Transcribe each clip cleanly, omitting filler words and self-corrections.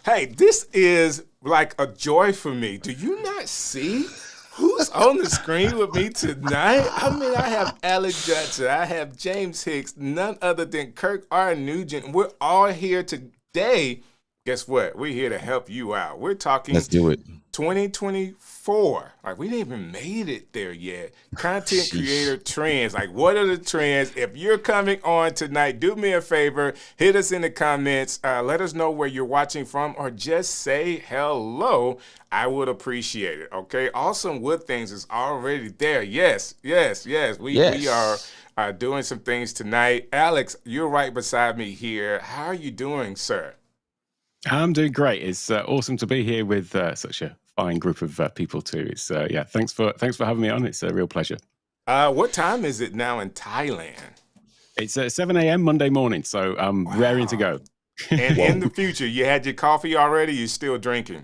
Hey, this is like a joy for me. Do you not see who's on the screen with me tonight? I mean, I have Alec Johnson. I have James Hicks, none other than Kirk Nugent. We're all here today. Guess what? We're here to help you out. We're talking Let's do it. 2024. Like, we didn't even made it there yet. Content creator trends. Like, what are the trends? If you're coming on tonight, do me a favor. Hit us in the comments. Let us know where you're watching from, or just say hello. I would appreciate it. Okay. Awesome Wood Things is already there. Yes. We are doing some things tonight. Alex, you're right beside me here. How are you doing, sir? I'm doing great. It's awesome to be here with such a fine group of people too. It's thanks for having me on. It's a real pleasure. What time is it now in Thailand? It's 7 a.m. Monday morning, so I'm raring to go. And in the future, you had your coffee already? You're still drinking?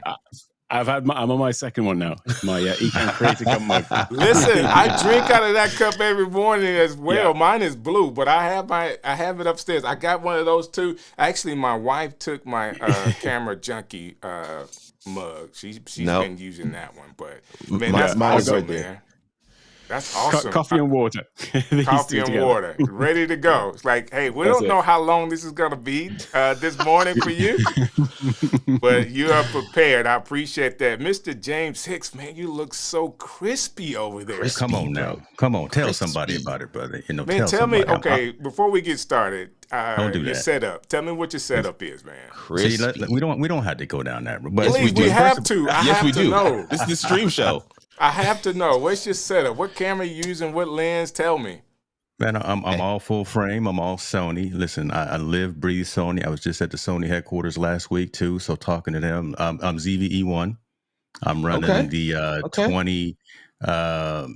I'm on my second one now. My Ecamm Creator Cup mug. Listen, I drink out of that cup every morning as well. Yeah. Mine is blue, but I have it upstairs. I got one of those too. Actually, my wife took my camera junkie mug. She's been using that one, but man, that's awesome, man. That's awesome. Coffee and water. Coffee and water. Ready to go. It's like, hey, we don't know how long this is going to be this morning for you, but you are prepared. I appreciate that. Mr. James Hicks, man, you look so crispy over there. Come on now. Come on. Tell somebody about it, brother. Man, tell me, okay, before we get started, don't do your that. setup. Tell me what your setup is, man. See, we don't have to go down that road. Please, we have to. Yes, we do. Know. This is the stream show. I have to know. What's your setup? What camera you using? What lens? Tell me. Man, I'm all full frame. I'm all Sony. Listen, I live, breathe Sony. I was just at the Sony headquarters last week too, so talking to them. I'm ZV-E1. I'm running the 20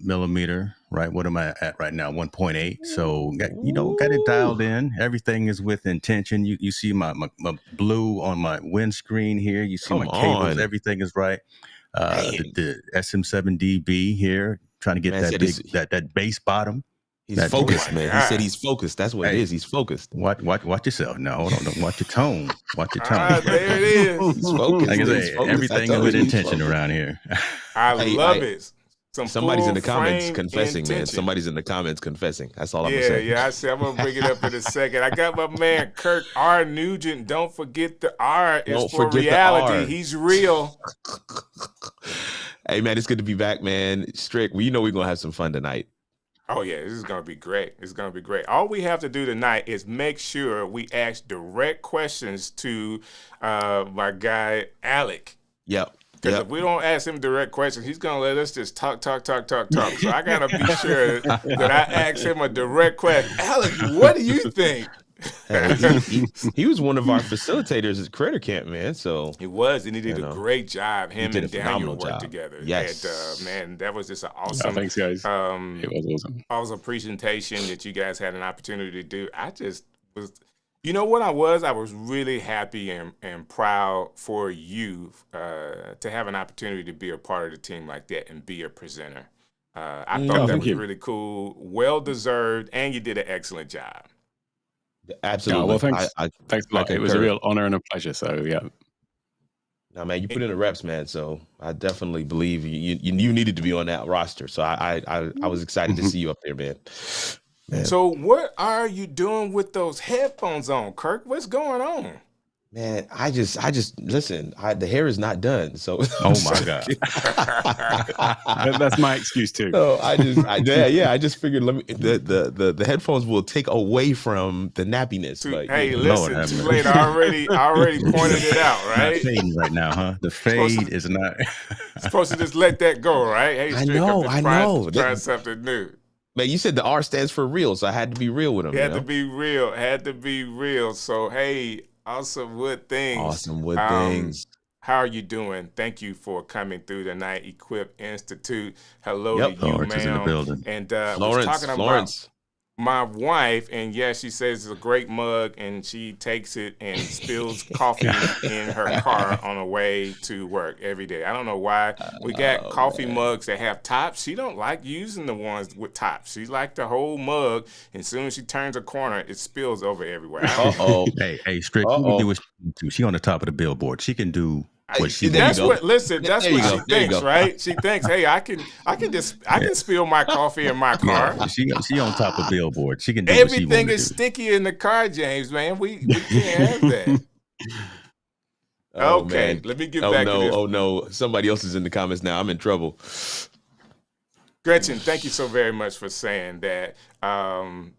millimeter. Right, what am I at right now? 1.8. So got it dialed in. Everything is with intention. You see my blue on my windscreen here. You see my cables. Everything is right. The SM7DB here, trying to get that bass bottom. He's focused, man. He said he's focused. That's what it is. He's focused. Watch yourself. No, don't watch your tone. Watch your tone. There it is. He's focused. Like I say, everything is with intention around here. I love it. Somebody's in the comments confessing, man. Somebody's in the comments confessing. That's all I'm gonna say. Yeah, I see. I'm gonna bring it up in a second. I got my man Kirk Nugent. Don't forget the R is for reality. He's real. Hey, man, it's good to be back, man. Strick, we're gonna have some fun tonight. Oh yeah, this is gonna be great. It's gonna be great. All we have to do tonight is make sure we ask direct questions to my guy Alec. Yep. Because if we don't ask him direct questions, he's going to let us just talk. So I got to be sure that I ask him a direct question. Alec, what do you think? He was one of our facilitators at Creator Camp, man. So he was, and he did a great job. Him and Daniel worked together. Yes. And, man, that was just an awesome. Thanks, guys. It was awesome. Awesome presentation that you guys had an opportunity to do. I just was... You know what I was really happy and proud for you to have an opportunity to be a part of the team like that and be a presenter. I thought that was really cool, well-deserved, and you did an excellent job. Absolutely. Well, thanks. Thanks a lot. It was a real honor and a pleasure. So, yeah. No, man, you put in the reps, man. So I definitely believe you needed to be on that roster. So I was excited to see you up there, man. Man. So what are you doing with those headphones on, Kirk? What's going on? Man, I just listen. The hair is not done, so oh my god, that's my excuse too. So I just figured the headphones will take away from the nappiness. Hey, listen, too late. I already pointed it out, right? It's not fading right now, huh? The fade is not supposed to just let that go, right? Hey, I know. Try something new. Man, you said the R stands for real, so I had to be real with him. Had to be real. So, hey, Awesome Wood Things. How are you doing? Thank you for coming through tonight. Equip Institute. Hello to you, Lawrence ma'am. is in the building. And Lawrence. my wife, and yes, she says it's a great mug, and she takes it and spills coffee in her car on the way to work every day. I don't know why. We got coffee mugs that have tops. She don't like using the ones with tops. She like the whole mug, and as soon as she turns a corner, it spills over everywhere. Hey, Strick, you can do what she can do. She on the top of the billboard. She can do what she that's wants. what listen, that's what she thinks, right? She thinks, hey, I can spill my coffee in my car. Yeah, she on top of billboard. She can do everything what she is sticky in the car, James, man. We can't have that. Okay, man. Let me get back to this. Oh no, somebody else is in the comments now. I'm in trouble. Gretchen, thank you so very much for saying that.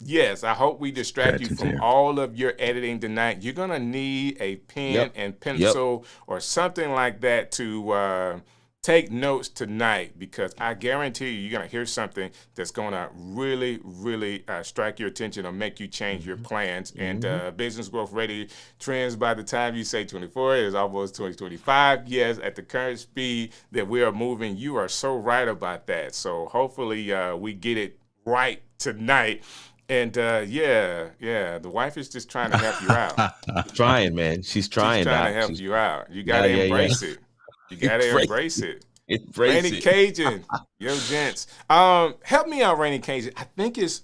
Yes, I hope we distract you from all of your editing tonight. You're going to need a pen and pencil or something like that to take notes tonight, because I guarantee you're going to hear something that's going to really, really strike your attention or make you change your plans. And business growth ready trends, by the time you say 24, it is almost 2025. Yes, at the current speed that we are moving, you are so right about that. So hopefully we get it right tonight. And the wife is just trying to help you out. Trying, man. She's trying to help you out. You got to embrace it. You got to embrace it. Rainy Cajun. Yo, gents. Help me out, Rainy Cajun. I think it's,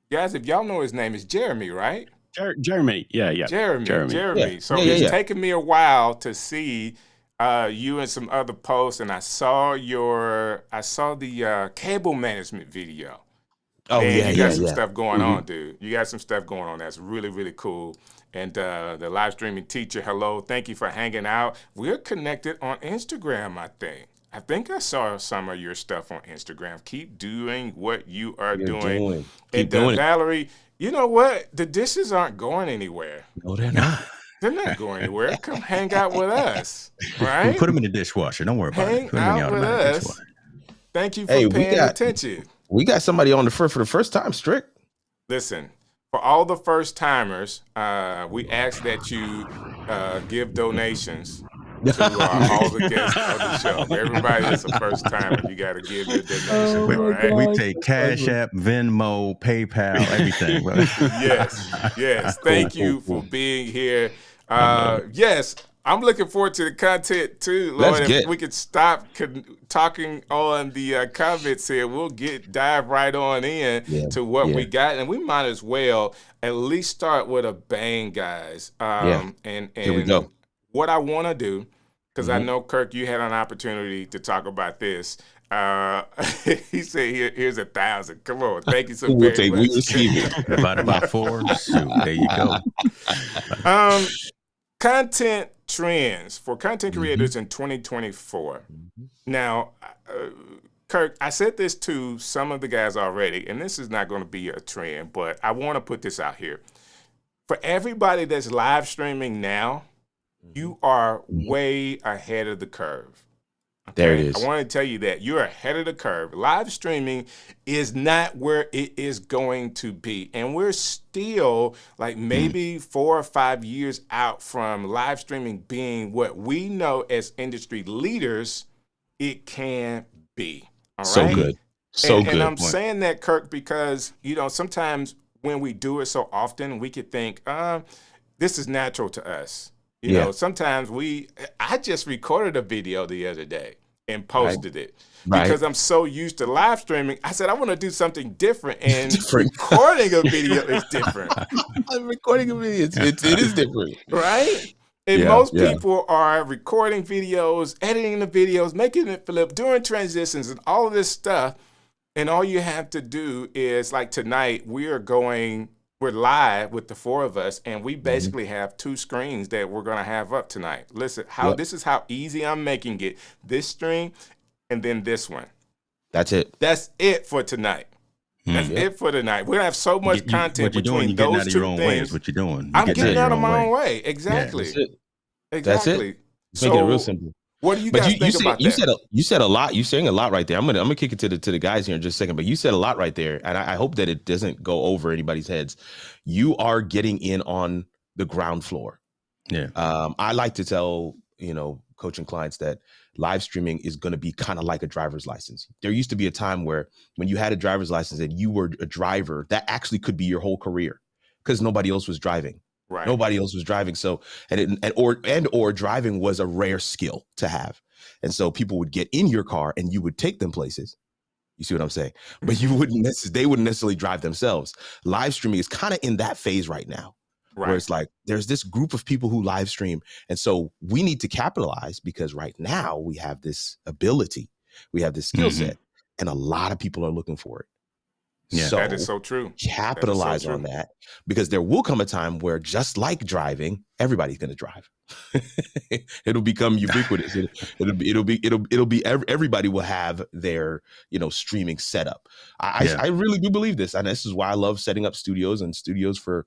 guys, if y'all know his name, is Jeremy, right? Jeremy. Yeah. Jeremy. Yeah. So it's taken me a while to see you and some other posts, and I saw the cable management video. Oh, and you got some stuff going on, dude. You got some stuff going on that's really, really cool. And the live streaming teacher, hello. Thank you for hanging out. We're connected on Instagram, I think. I think I saw some of your stuff on Instagram. Keep doing what you are doing. And Valerie, you know what? The dishes aren't going anywhere. No, they're not. They're not going anywhere. Come hang out with us, right? We'll put them in the dishwasher. Don't worry about it. Hang out with us. Thank you for paying attention. We got somebody on the for the first time, Strick. Listen, for all the first timers, we ask that you give donations to all the guests of the show. Everybody that's a first timer, you got to give your donation. We take Cash App, Venmo, PayPal, everything. Yes. Thank you for being here. Yes. I'm looking forward to the content too, Lord. If we could stop talking on the comments here, we'll dive right on in to what we got, and we might as well at least start with a bang, guys. And here we go. What I want to do, because I know, Kirk, you had an opportunity to talk about this. He said, "Here's 1,000." Come on, thank you so very much. We receive it. Divided by 4. Shoot, there you go. Content trends for content creators in 2024. Now, Kirk, I said this to some of the guys already, and this is not going to be a trend, but I want to put this out here. For everybody that's live streaming now, you are way ahead of the curve. Okay? There it is. I want to tell you that you're ahead of the curve. Live streaming is not where it is going to be. And we're still like maybe 4 or 5 years out from live streaming being what we know as industry leaders it can be. All right? So good. Good. And I'm saying that, Kirk, because, sometimes when we do it so often, we could think, this is natural to us. You know, sometimes I just recorded a video the other day and posted it because I'm so used to live streaming. I said, I want to do something different, and recording a video is different. Recording a video, it is different. Right? And most people are recording videos, editing the videos, making it flip, doing transitions and all of this stuff. And all you have to do is, like tonight, we're live with the 4 of us, and we basically have 2 screens that we're going to have up tonight. Listen, this is how easy I'm making it. This stream and then this one. That's it. That's it for tonight. That's it for tonight. We're going to have so much content between those 2 things. What you're doing. I'm getting out of my own way. Exactly. That's it. Exactly. That's it. Make it real simple. What do you guys think about that? You said a lot. You're saying a lot right there. I'm gonna kick it to the guys here in just a second. But you said a lot right there, and I hope that it doesn't go over anybody's heads. You are getting in on the ground floor. Yeah. I like to tell coaching clients that live streaming is going to be kind of like a driver's license. There used to be a time where when you had a driver's license and you were a driver, that actually could be your whole career because nobody else was driving. Right. Nobody else was driving. So, or driving was a rare skill to have. And so people would get in your car and you would take them places. You see what I'm saying? But they wouldn't necessarily drive themselves. Live streaming is kind of in that phase right now. Right. Where it's like, there's this group of people who live stream. And so we need to capitalize because right now we have this ability, we have this skill set, and a lot of people are looking for it. Yeah, that is so true. Capitalize on that because there will come a time where just like driving, everybody's going to drive. It'll become ubiquitous. It'll be everybody will have their, streaming setup. I really do believe this. And this is why I love setting up studios for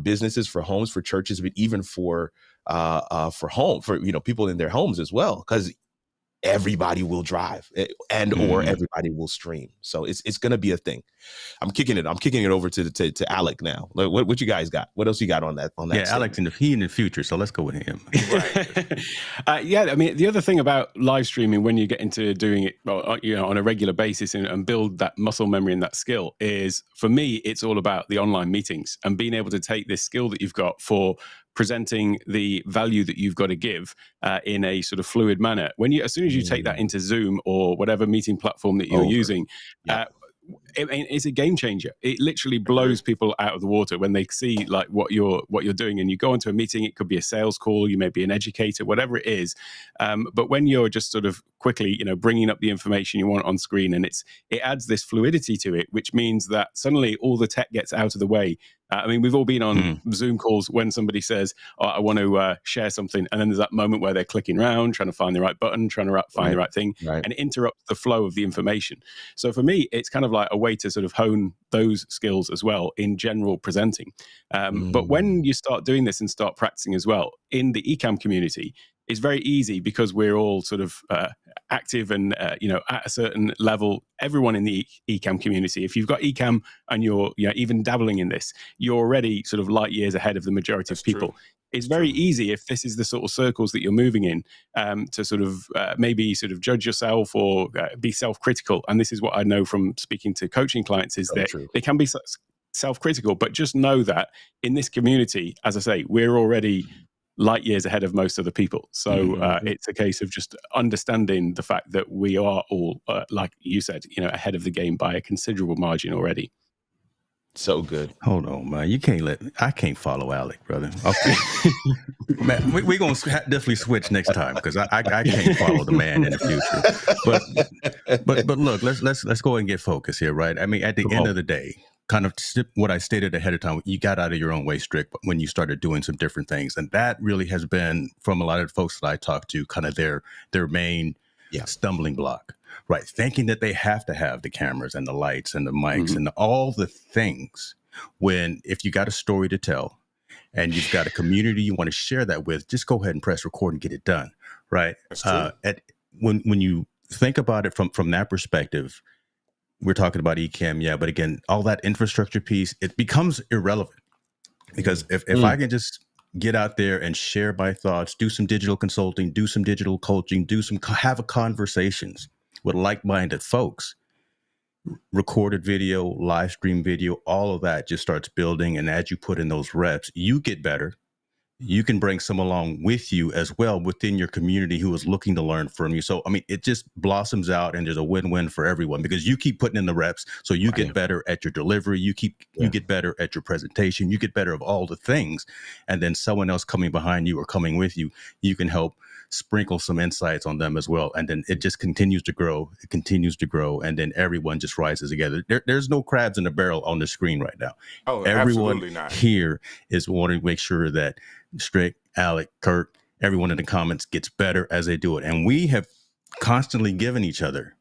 businesses, for homes, for churches, but even for people in their homes as well. Because everybody will drive or everybody will stream. So it's going to be a thing. I'm kicking it over to Alec now. What you guys got? What else you got on that? Yeah, Alec's in the future. So let's go with him. Right. I mean, the other thing about live streaming when you get into doing it, on a regular basis and build that muscle memory and that skill is, for me, it's all about the online meetings and being able to take this skill that you've got for presenting the value that you've got to give in a sort of fluid manner. As soon as you take that into Zoom or whatever meeting platform that you're using, it's a game changer. It literally blows people out of the water when they see like what you're doing. And you go into a meeting, it could be a sales call, you may be an educator, whatever it is. But when you're just sort of quickly, bringing up the information you want on screen, and it adds this fluidity to it, which means that suddenly all the tech gets out of the way. I mean, we've all been on Zoom calls when somebody says, I want to share something. And then there's that moment where they're clicking around, trying to find the right button, trying to find the right thing, and it interrupts the flow of the information. So for me, it's kind of like a way to sort of hone those skills as well in general presenting. But when you start doing this and start practicing as well in the Ecamm community, it's very easy because we're all sort of active and, at a certain level, everyone in the Ecamm community, if you've got Ecamm and you're even dabbling in this, you're already sort of light years ahead of the majority of people. True. It's very easy if this is the sort of circles that you're moving in to sort of maybe sort of judge yourself or be self-critical. And this is what I know from speaking to coaching clients is that they can be self-critical, but just know that in this community, as I say, we're already light years ahead of most other people. So it's a case of just understanding the fact that we are all, like you said, ahead of the game by a considerable margin already. So good. Hold on, man. I can't follow Alec, brother. Okay. Man, we're going to definitely switch next time because I can't follow the man in the future. But look, let's go and get focused here, right? I mean, at the end of the day, kind of what I stated ahead of time, you got out of your own way, Strick, when you started doing some different things. And that really has been, from a lot of the folks that I talk to, kind of their main stumbling block, right? Thinking that they have to have the cameras and the lights and the mics and all the things, when if you got a story to tell and you've got a community you want to share that with, just go ahead and press record and get it done, right? That's true. When you think about it from that perspective, we're talking about Ecamm, but again, all that infrastructure piece, it becomes irrelevant because if I can just get out there and share my thoughts, do some digital consulting, do some digital coaching, have conversations with like-minded folks, recorded video, live stream video, all of that just starts building. And as you put in those reps, you get better. You can bring some along with you as well within your community who is looking to learn from you. So, I mean, it just blossoms out and there's a win-win for everyone because you keep putting in the reps. So you get better at your delivery. You get better at your presentation. You get better of all the things. And then someone else coming behind you or coming with you, you can help sprinkle some insights on them as well. And then it just continues to grow. It continues to grow. And then everyone just rises together. There's no crabs in the barrel on the screen right now. Oh, everyone absolutely not. Here is wanting to make sure that Strick, Alec, Kirk, everyone in the comments gets better as they do it. And we have constantly given each other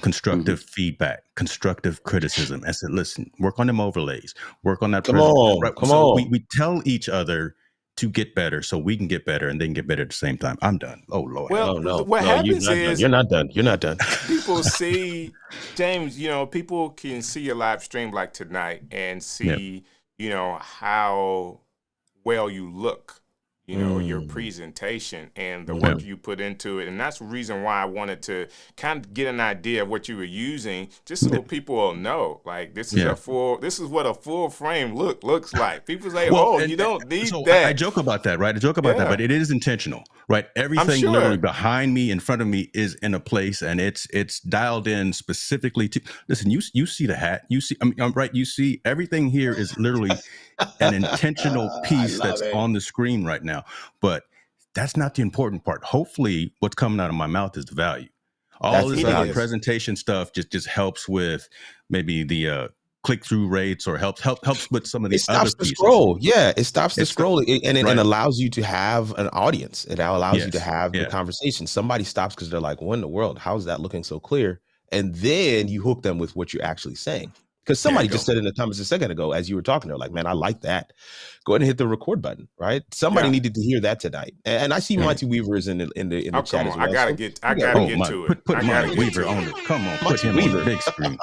constructive feedback, constructive criticism. I said, listen, work on them overlays, work on that. Come on. We tell each other to get better so we can get better and then get better at the same time. I'm done. Oh, Lord. Well, what happens is you're not done. You're not done. People see, James, people can see your live stream like tonight and see, how well you look, your presentation and the work you put into it. And that's the reason why I wanted to kind of get an idea of what you were using, just so people will know, like, this is what a full frame looks like. People say, you don't need that. I joke about that, right? I joke about that, but it is intentional, right? Everything literally behind me, in front of me is in a place, and it's dialed in specifically to, listen, you see the hat, you see, right? You see everything here is literally an intentional piece that's on the screen right now. But that's not the important part. Hopefully what's coming out of my mouth is the value. All this other presentation stuff just helps with maybe the click-through rates, or helps with some of the other pieces. Scroll. Yeah, it stops the scroll, and it allows you to have an audience. It allows you to have the conversation. Somebody stops because they're like, what in the world? How's that looking so clear? And then you hook them with what you're actually saying. Because somebody just said in the comments a second ago, as you were talking, they're like, man, I like that. Go ahead and hit the record button, right? Somebody needed to hear that tonight. And I see Monty Weaver is in the chat as well. I gotta get to it. Put Monty Weaver on it. Come on, put him on the big screen.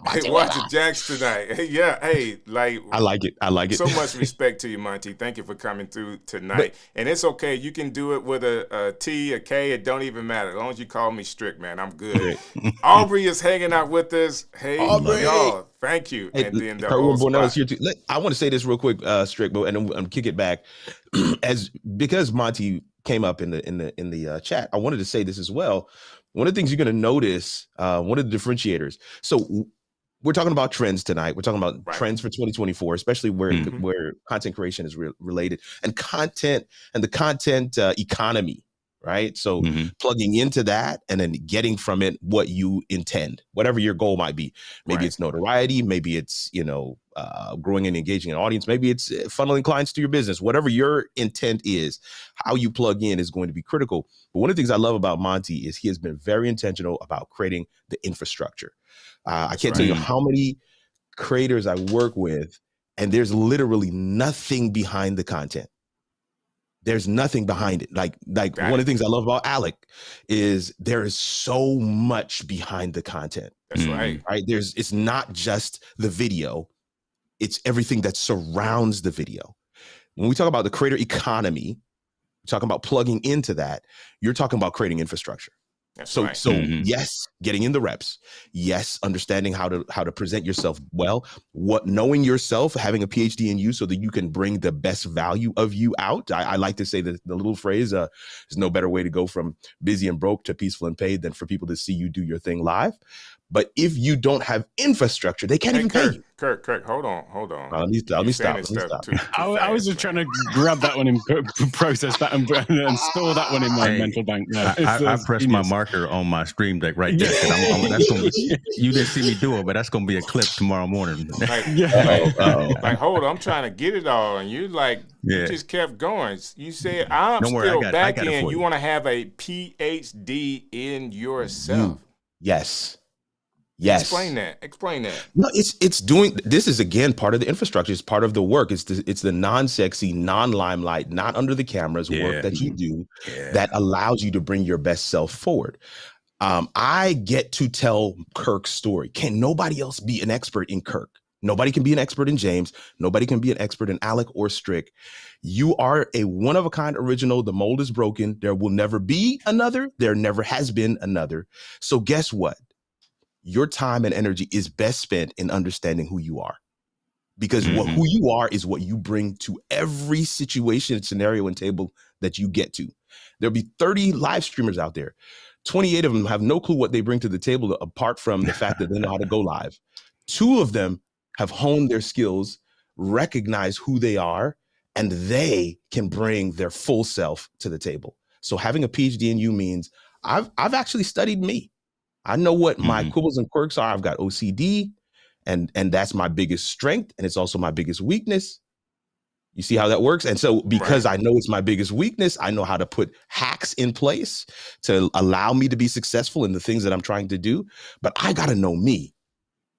Hey, watch the Jacks tonight. Hey, like, I like it. So much respect to you, Monty. Thank you for coming through tonight. And it's okay. You can do it with a T, a K. It don't even matter. As long as you call me Strick, man, I'm good. Aubrey is hanging out with us. Hey, y'all. Thank you. Hey, and then the here too. I want to say this real quick, Strick, and I'm kick it back, because Monty came up in the chat. I wanted to say this as well. One of the things you're going to notice, one of the differentiators. So we're talking about trends tonight. We're talking about trends for 2024, especially where content creation is related, and content and the content economy. Right. So plugging into that and then getting from it what you intend, whatever your goal might be. Maybe it's notoriety. Maybe it's, growing and engaging an audience. Maybe it's funneling clients to your business. Whatever your intent is, how you plug in is going to be critical. But one of the things I love about Monty is he has been very intentional about creating the infrastructure. I can't tell you how many creators I work with, and there's literally nothing behind the content. There's nothing behind it. Like one of the things I love about Alec is there is so much behind the content. That's right. It's not just the video. It's everything that surrounds the video. When we talk about the creator economy, we're talking about plugging into that. You're talking about creating infrastructure. So yes, getting in the reps. Yes, understanding how to present yourself well. Knowing yourself, having a PhD in you, so that you can bring the best value of you out. I like to say that the little phrase, there's no better way to go from busy and broke to peaceful and paid than for people to see you do your thing live. But if you don't have infrastructure, they can't even pay you. Kirk, hold on. Let me stop. I was just trying to grab that one and process that and store that one in my mental bank. I pressed my marker on my stream deck right there. That's gonna be, you didn't see me do it, but that's going to be a clip tomorrow morning. Like, hold on, I'm trying to get it all, and you you just kept going. You said, I'm still back in. You want to have a PhD in yourself. Yes. Explain that. No, it's doing. This is again part of the infrastructure. It's part of the work. It's the non-sexy, non-limelight, not under the cameras work that you do that allows you to bring your best self forward. I get to tell Kirk's story. Can nobody else be an expert in Kirk? Nobody can be an expert in James. Nobody can be an expert in Alec or Strick. You are a one-of-a-kind original. The mold is broken. There will never be another. There never has been another. So guess what? Your time and energy is best spent in understanding who you are, because who you are is what you bring to every situation, scenario, and table that you get to. There'll be 30 live streamers out there. 28 of them have no clue what they bring to the table apart from the fact that they know how to go live. 2 of them have honed their skills, recognize who they are, and they can bring their full self to the table. So having a PhD in you means I've actually studied me. I know what my quibbles and quirks are. I've got OCD, and that's my biggest strength, and it's also my biggest weakness. You see how that works? And so because I know it's my biggest weakness, I know how to put hacks in place to allow me to be successful in the things that I'm trying to do. But I got to know me.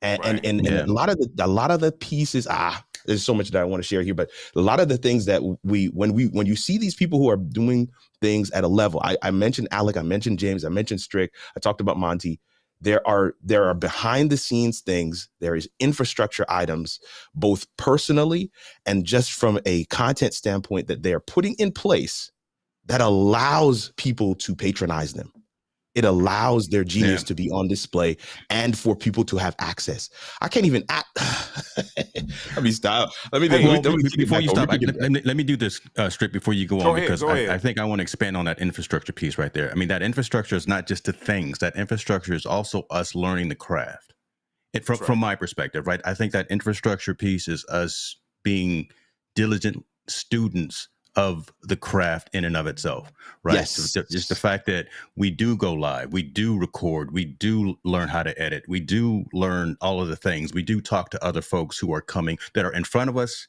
And a lot of the pieces, there's so much that I want to share here, but a lot of the things that when you see these people who are doing things at a level, I mentioned Alec, I mentioned James, I mentioned Strick, I talked about Monty. There are behind the scenes things. There is infrastructure items, both personally and just from a content standpoint, that they're putting in place that allows people to patronize them. It allows their genius to be on display and for people to have access. I can't even act. Let me stop. Before you stop, let me do this, Strick, before you go on, because I think I want to expand on that infrastructure piece right there. I mean, that infrastructure is not just the things. That infrastructure is also us learning the craft. From my perspective, right? I think that infrastructure piece is us being diligent students of the craft in and of itself, right? Yes. So just the fact that we do go live, we do record, we do learn how to edit, we do learn all of the things. We do talk to other folks who are coming, that are in front of us,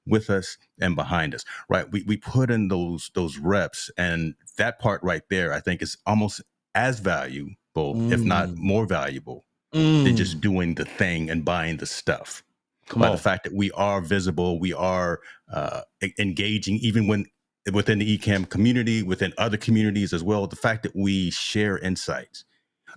with us, and behind us, right? We put in those reps, and that part right there, I think, is almost as valuable, if not more valuable, than just doing the thing and buying the stuff. The fact that we are visible, we are engaging, even within the Ecamm community, within other communities as well. The fact that we share insights,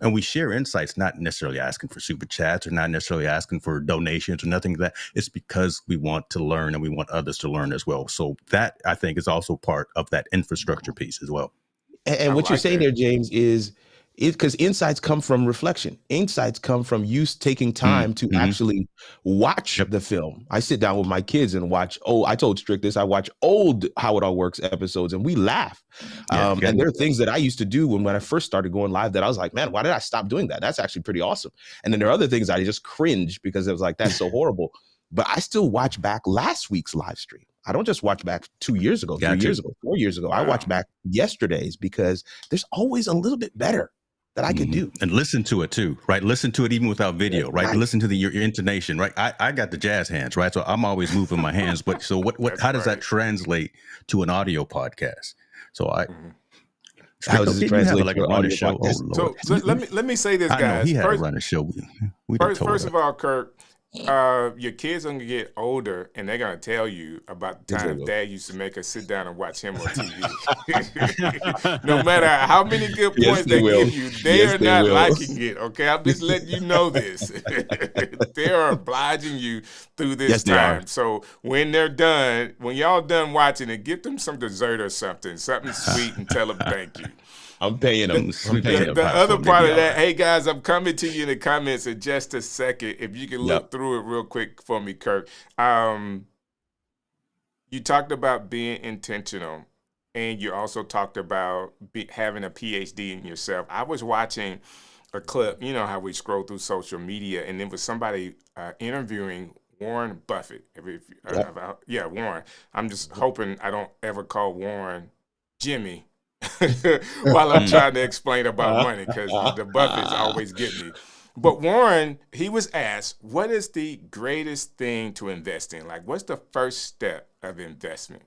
and we share insights, not necessarily asking for super chats or not necessarily asking for donations or nothing like that. It's because we want to learn and we want others to learn as well. So that, I think, is also part of that infrastructure piece as well. And what you're saying there, James, is because insights come from reflection. Insights come from you taking time to actually watch the film. I sit down with my kids and watch. I told Strick this. I watch old How It All Works episodes, and we laugh. And there are things that I used to do when I first started going live that I was like, man, why did I stop doing that? That's actually pretty awesome. And then there are other things I just cringe because it was like, that's so horrible. But I still watch back last week's live stream. I don't just watch back 2 years ago, 3 years ago, 4 years ago. Wow. I watch back yesterday's, because there's always a little bit better that I could do. And listen to it too, right? Listen to it even without video, right? Listen to your intonation, right? I got the jazz hands, right? So I'm always moving my hands. But so how does that translate to an audio podcast? So how does it translate to an audio show? So let me say this, guys. I know he had to run a show. First of all, Kirk, your kids are gonna get older, and they're gonna tell you about the time Dad used to make us sit down and watch him on TV. No matter how many good points they give you, they are not liking it. Okay, I'm just letting you know this. They are obliging you through this time. So when they're done, when y'all done watching it, give them some dessert or something sweet, and tell them thank you. I'm paying them. The other part of that, hey guys, I'm coming to you in the comments in just a second. If you can look through it real quick for me, Kirk. You talked about being intentional, and you also talked about having a PhD in yourself. I was watching a clip, you know how we scroll through social media, and there was somebody interviewing Warren Buffett. Warren. I'm just hoping I don't ever call Warren Jimmy while I'm trying to explain about money, because the Buffetts always get me. But Warren, he was asked, what is the greatest thing to invest in? Like, what's the first step of investment?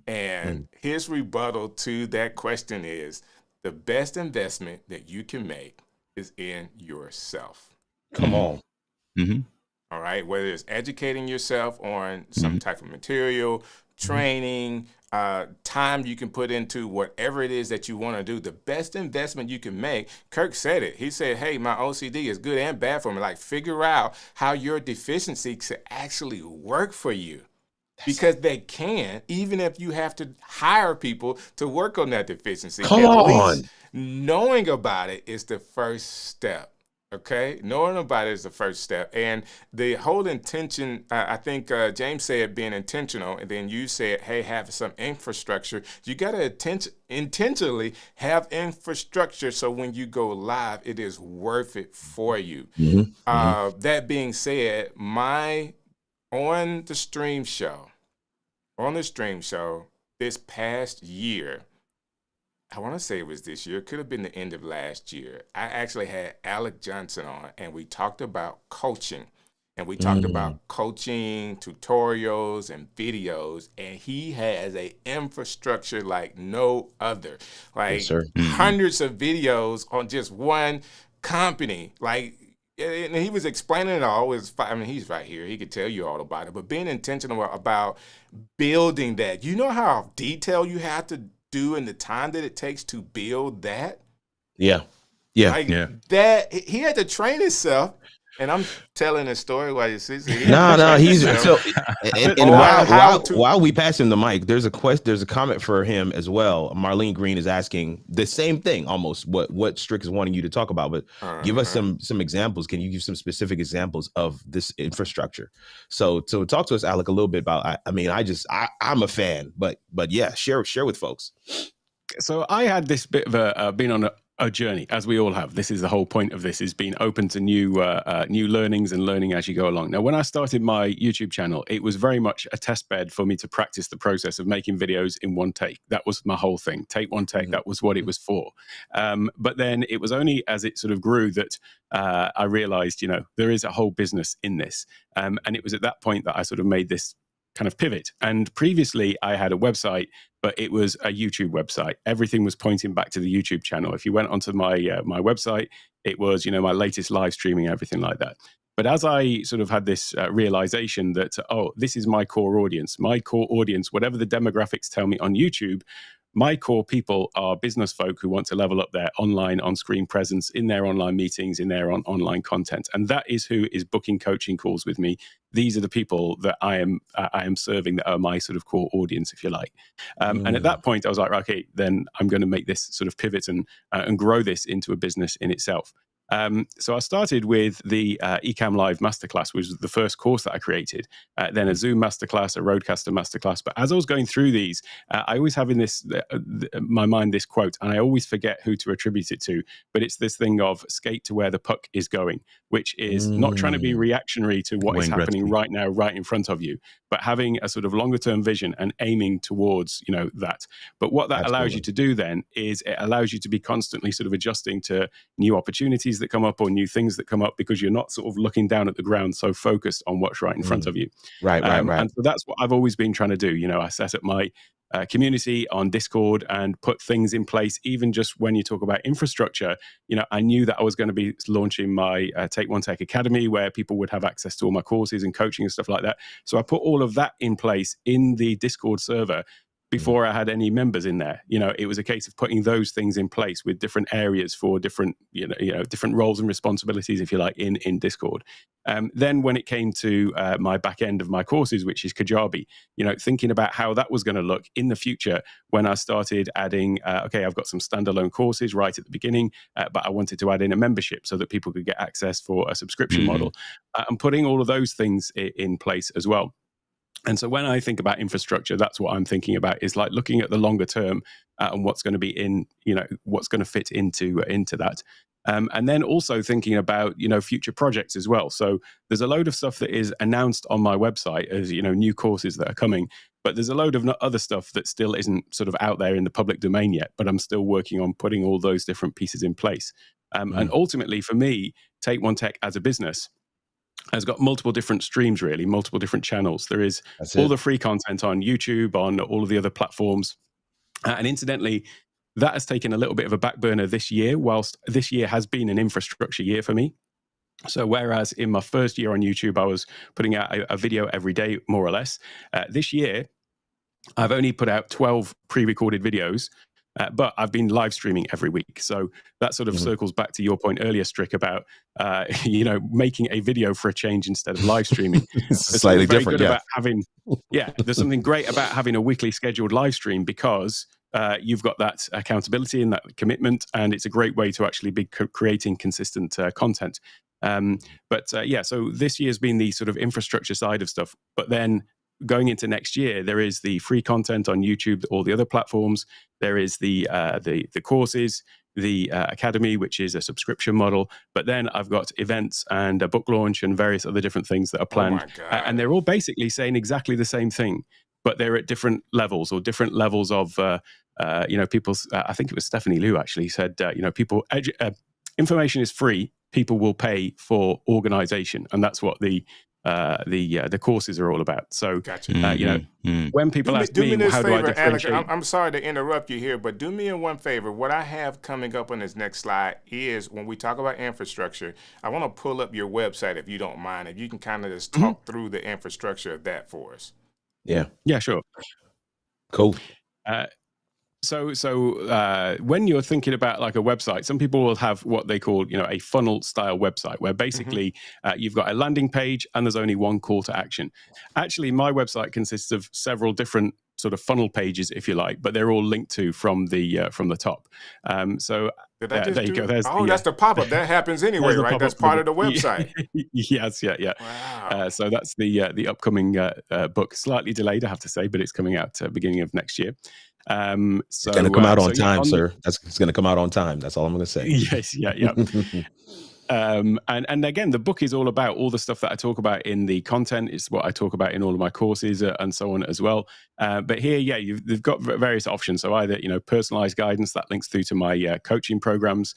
And his rebuttal to that question is, the best investment that you can make is in yourself. Come on. All right, whether it's educating yourself on some type of material, training, time you can put into whatever it is that you want to do, the best investment you can make. Kirk said it. He said, hey, my OCD is good and bad for me. Like, figure out how your deficiency could actually work for you. Because they can, even if you have to hire people to work on that deficiency. Come on. Knowing about it is the first step. Okay, knowing about it is the first step. And the whole intention, I think James said being intentional, and then you said, hey, have some infrastructure. You got to intentionally have infrastructure so when you go live, it is worth it for you. That being said, on the stream show, this past year, I want to say it was this year. It could have been the end of last year. I actually had Alec Johnson on, and we talked about coaching. And we talked about coaching, tutorials, and videos. And he has an infrastructure like no other. Like hundreds of videos on just one company. Like, and he was explaining it all. He's right here. He could tell you all about it. But being intentional about building that. You know how detailed you have to do and the time that it takes to build that? Yeah. Yeah. Like Yeah. that, he had to train himself. And I'm telling a story while you see. So No, he's so. And while we pass him the mic, there's a comment for him as well. Marlene Green is asking the same thing, almost what Strick is wanting you to talk about, but give us some examples. Can you give some specific examples of this infrastructure? So talk to us, Alec, a little bit about. I mean, I'm a fan, but yeah, share with folks. So I had this bit of been on a journey, as we all have. This is the whole point of this, is being open to new learnings and learning as you go along. Now, when I started my YouTube channel, it was very much a test bed for me to practice the process of making videos in one take. That was my whole thing. Take one take. That was what it was for. But then it was only as it sort of grew that I realized, there is a whole business in this. And it was at that point that I sort of made this kind of pivot. And previously I had a website, but it was a YouTube website. Everything was pointing back to the YouTube channel. If you went onto my my website, it was, my latest live streaming, everything like that. But as I sort of had this realization that, this is my core audience, whatever the demographics tell me on YouTube, my core people are business folk who want to level up their online on-screen presence in their online meetings, in their online content. And that is who is booking coaching calls with me. These are the people that I am serving, that are my sort of core audience, if you like. And at that point, I was like, okay, then I'm going to make this sort of pivot and grow this into a business in itself. So I started with the Ecamm Live Masterclass, which was the first course that I created, then a Zoom Masterclass, a Rodecaster Masterclass. But as I was going through these, I always have in my mind this quote, and I always forget who to attribute it to, but it's this thing of skate to where the puck is going, which is not trying to be reactionary to what is happening right now, right in front of you, but having a sort of longer term vision and aiming towards, that. But what that allows you to do then is it allows you to be constantly sort of adjusting to new opportunities that come up or new things that come up, because you're not sort of looking down at the ground, so focused on what's right in front of you. Right. And so that's what I've always been trying to do. I set up my community on Discord and put things in place. Even just when you talk about infrastructure, I knew that I was going to be launching my Take One Tech Academy, where people would have access to all my courses and coaching and stuff like that. So I put all of that in place in the Discord server before I had any members in there. It was a case of putting those things in place with different areas for different, different roles and responsibilities, if you like, in Discord. Then when it came to my back end of my courses, which is Kajabi, thinking about how that was going to look in the future, when I started adding, I've got some standalone courses right at the beginning, but I wanted to add in a membership so that people could get access for a subscription model, and putting all of those things in place as well. And so when I think about infrastructure, that's what I'm thinking about, is like looking at the longer term and what's going to be in, what's going to fit into that. And then also thinking about, future projects as well. So there's a load of stuff that is announced on my website as, new courses that are coming, but there's a load of other stuff that still isn't sort of out there in the public domain yet, but I'm still working on putting all those different pieces in place. And ultimately for me, Take One Tech as a business has got multiple different streams, really, multiple different channels. There is all the free content on YouTube, on all of the other platforms. And incidentally, that has taken a little bit of a back burner this year, whilst this year has been an infrastructure year for me. So whereas in my first year on YouTube, I was putting out a video every day, more or less, this year, I've only put out 12 pre-recorded videos, but I've been live streaming every week. So that sort of circles back to your point earlier, Strick, about, making a video for a change instead of live streaming. It's slightly different. About having, there's something great about having a weekly scheduled live stream, because you've got that accountability and that commitment, and it's a great way to actually be creating consistent content. So this year's been the sort of infrastructure side of stuff, but then going into next year, there is the free content on YouTube, all the other platforms. There is the courses, the academy, which is a subscription model. But then I've got events and a book launch and various other different things that are planned. And they're all basically saying exactly the same thing, but they're at different levels, or different levels of, people's, I think it was Stephanie Liu actually said, information is free. People will pay for organization. And that's what the courses are all about. So, when people ask me, how do I differentiate? Alec, I'm sorry to interrupt you here, but do me one favor. What I have coming up on this next slide is, when we talk about infrastructure, I want to pull up your website, if you don't mind. If you can kind of just talk through the infrastructure of that for us. Yeah, sure. Cool. So when you're thinking about like a website, some people will have what they call, a funnel style website, where basically you've got a landing page and there's only one call to action. Actually, my website consists of several different sort of funnel pages, if you like, but they're all linked to from the top. So there you go. That's the pop-up. That happens anyway, right? That's part of the website. Yes, yeah. Wow. So that's the upcoming book. Slightly delayed, I have to say, but it's coming out beginning of next year. So it's going to come out on time, sir. It's going to come out on time. That's all I'm going to say. Yes, yeah. And again, the book is all about all the stuff that I talk about in the content. It's what I talk about in all of my courses and so on as well. But here, they've got various options. So either, personalized guidance that links through to my coaching programs,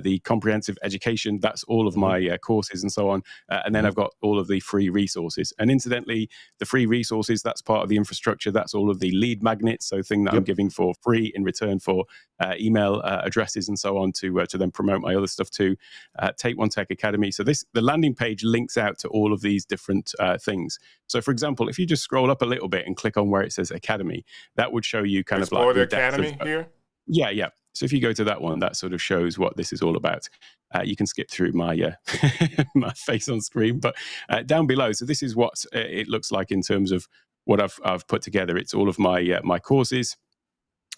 the comprehensive education, that's all of my courses and so on. And then I've got all of the free resources. And incidentally, the free resources, that's part of the infrastructure. That's all of the lead magnets. So thing that I'm giving for free in return for email addresses and so on to then promote my other stuff too. Take One Tech Academy. So the landing page links out to all of these different things. So for example, if you just scroll up a little bit and click on where it says Academy, that would show you kind of like the Academy here. Yeah. So if you go to that one, that sort of shows what this is all about. You can skip through my my face on screen, but down below. So this is what it looks like in terms of what I've put together. It's all of my my courses,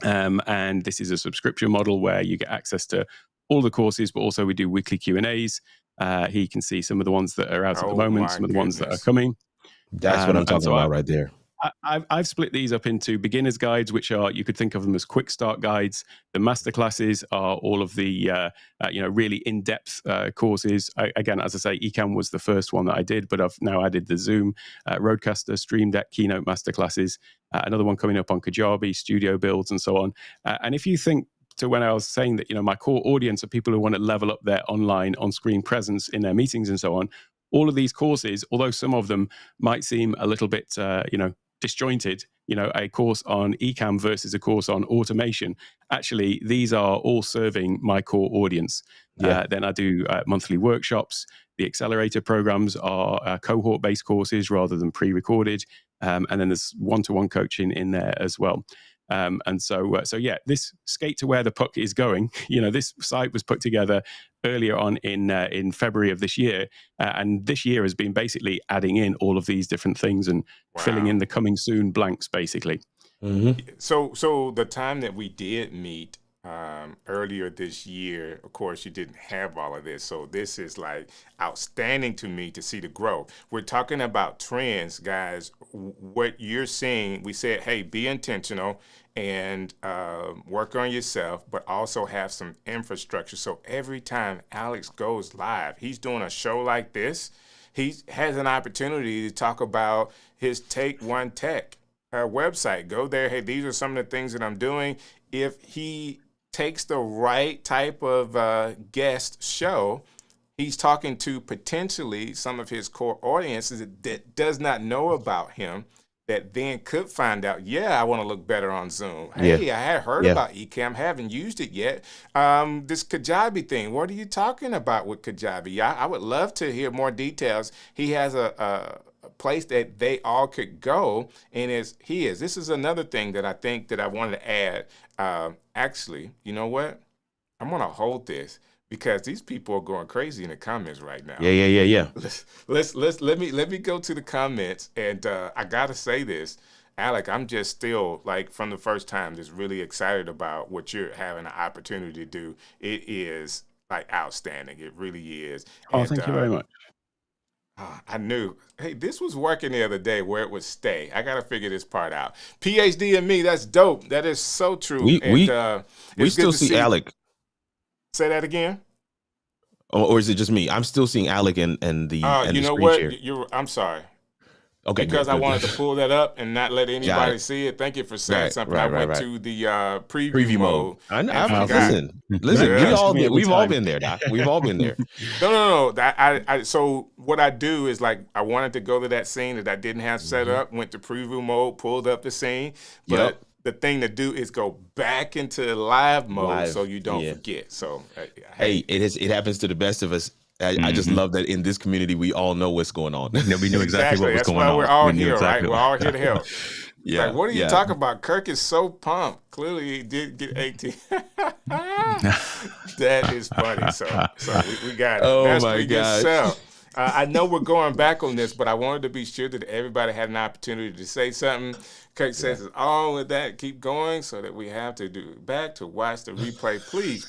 and this is a subscription model where you get access to all the courses, but also we do weekly Q&As. Here you can see some of the ones that are out at the moment, some of the ones that are coming. That's what I'm talking about right there. I've split these up into beginner's guides, which are, you could think of them as quick start guides. The masterclasses are all of the really in-depth courses. Again, as I say, Ecamm was the first one that I did, but I've now added the Zoom, Rodecaster, Stream Deck, Keynote masterclasses. Another one coming up on Kajabi, studio builds, and so on. And if you think to when I was saying that, my core audience are people who want to level up their online on-screen presence in their meetings and so on, all of these courses, although some of them might seem a little bit, disjointed, a course on Ecamm versus a course on automation, actually, these are all serving my core audience. Then I do monthly workshops. The accelerator programs are cohort-based courses rather than pre-recorded. And then there's one-to-one coaching in there as well. This skate to where the puck is going. This site was put together earlier on in February of this year, and this year has been basically adding in all of these different things and filling in the coming soon blanks, basically. So the time that we did meet earlier this year, of course, you didn't have all of this. So this is like outstanding to me to see the growth. We're talking about trends, guys. What you're seeing, we said, hey, be intentional and work on yourself, but also have some infrastructure. So every time Alex goes live, he's doing a show like this, he has an opportunity to talk about his Take One Tech website. Go there. Hey, these are some of the things that I'm doing. If he takes the right type of guest show, he's talking to potentially some of his core audiences that does not know about him, that then could find out, I want to look better on Zoom. Hey, I had heard about Ecamm, haven't used it yet. This Kajabi thing, what are you talking about with Kajabi? I would love to hear more details. He has a place that they all could go, and this is another thing that I think that I wanted to add. Actually, you know what? I'm going to hold this because these people are going crazy in the comments right now. Yeah. Let me go to the comments, and I gotta say this, Alec. I'm just still, like, from the first time, just really excited about what you're having an opportunity to do. It is like outstanding. It really is. Oh, thank you very much. I knew. Hey, this was working the other day where it would stay. I got to figure this part out. PhD and me, that's dope. That is so true. We still see Alec. Say that again. Or is it just me? I'm still seeing Alec and the. You know what? I'm sorry. Okay. Because I wanted to pull that up and not let anybody see it. Thank you for saying something. I went to the preview mode. Listen. We've all been there, Doc. We've all been there. No. So what I do is, like, I wanted to go to that scene that I didn't have set up. Went to preview mode, pulled up the scene, but the thing to do is go back into live mode so you don't forget. So hey, it happens to the best of us. I just love that in this community we all know what's going on. We knew exactly what was going on. That's why we're all here, right? We're all here to help. Yeah. Like, what are you talking about? Kirk is so pumped. Clearly, he did get 18. That is funny. So we got it. Oh Master my gosh. yourself. I know we're going back on this, but I wanted to be sure that everybody had an opportunity to say something. Kirk says it's all with that. Keep going so that we have to do back to watch the replay. Please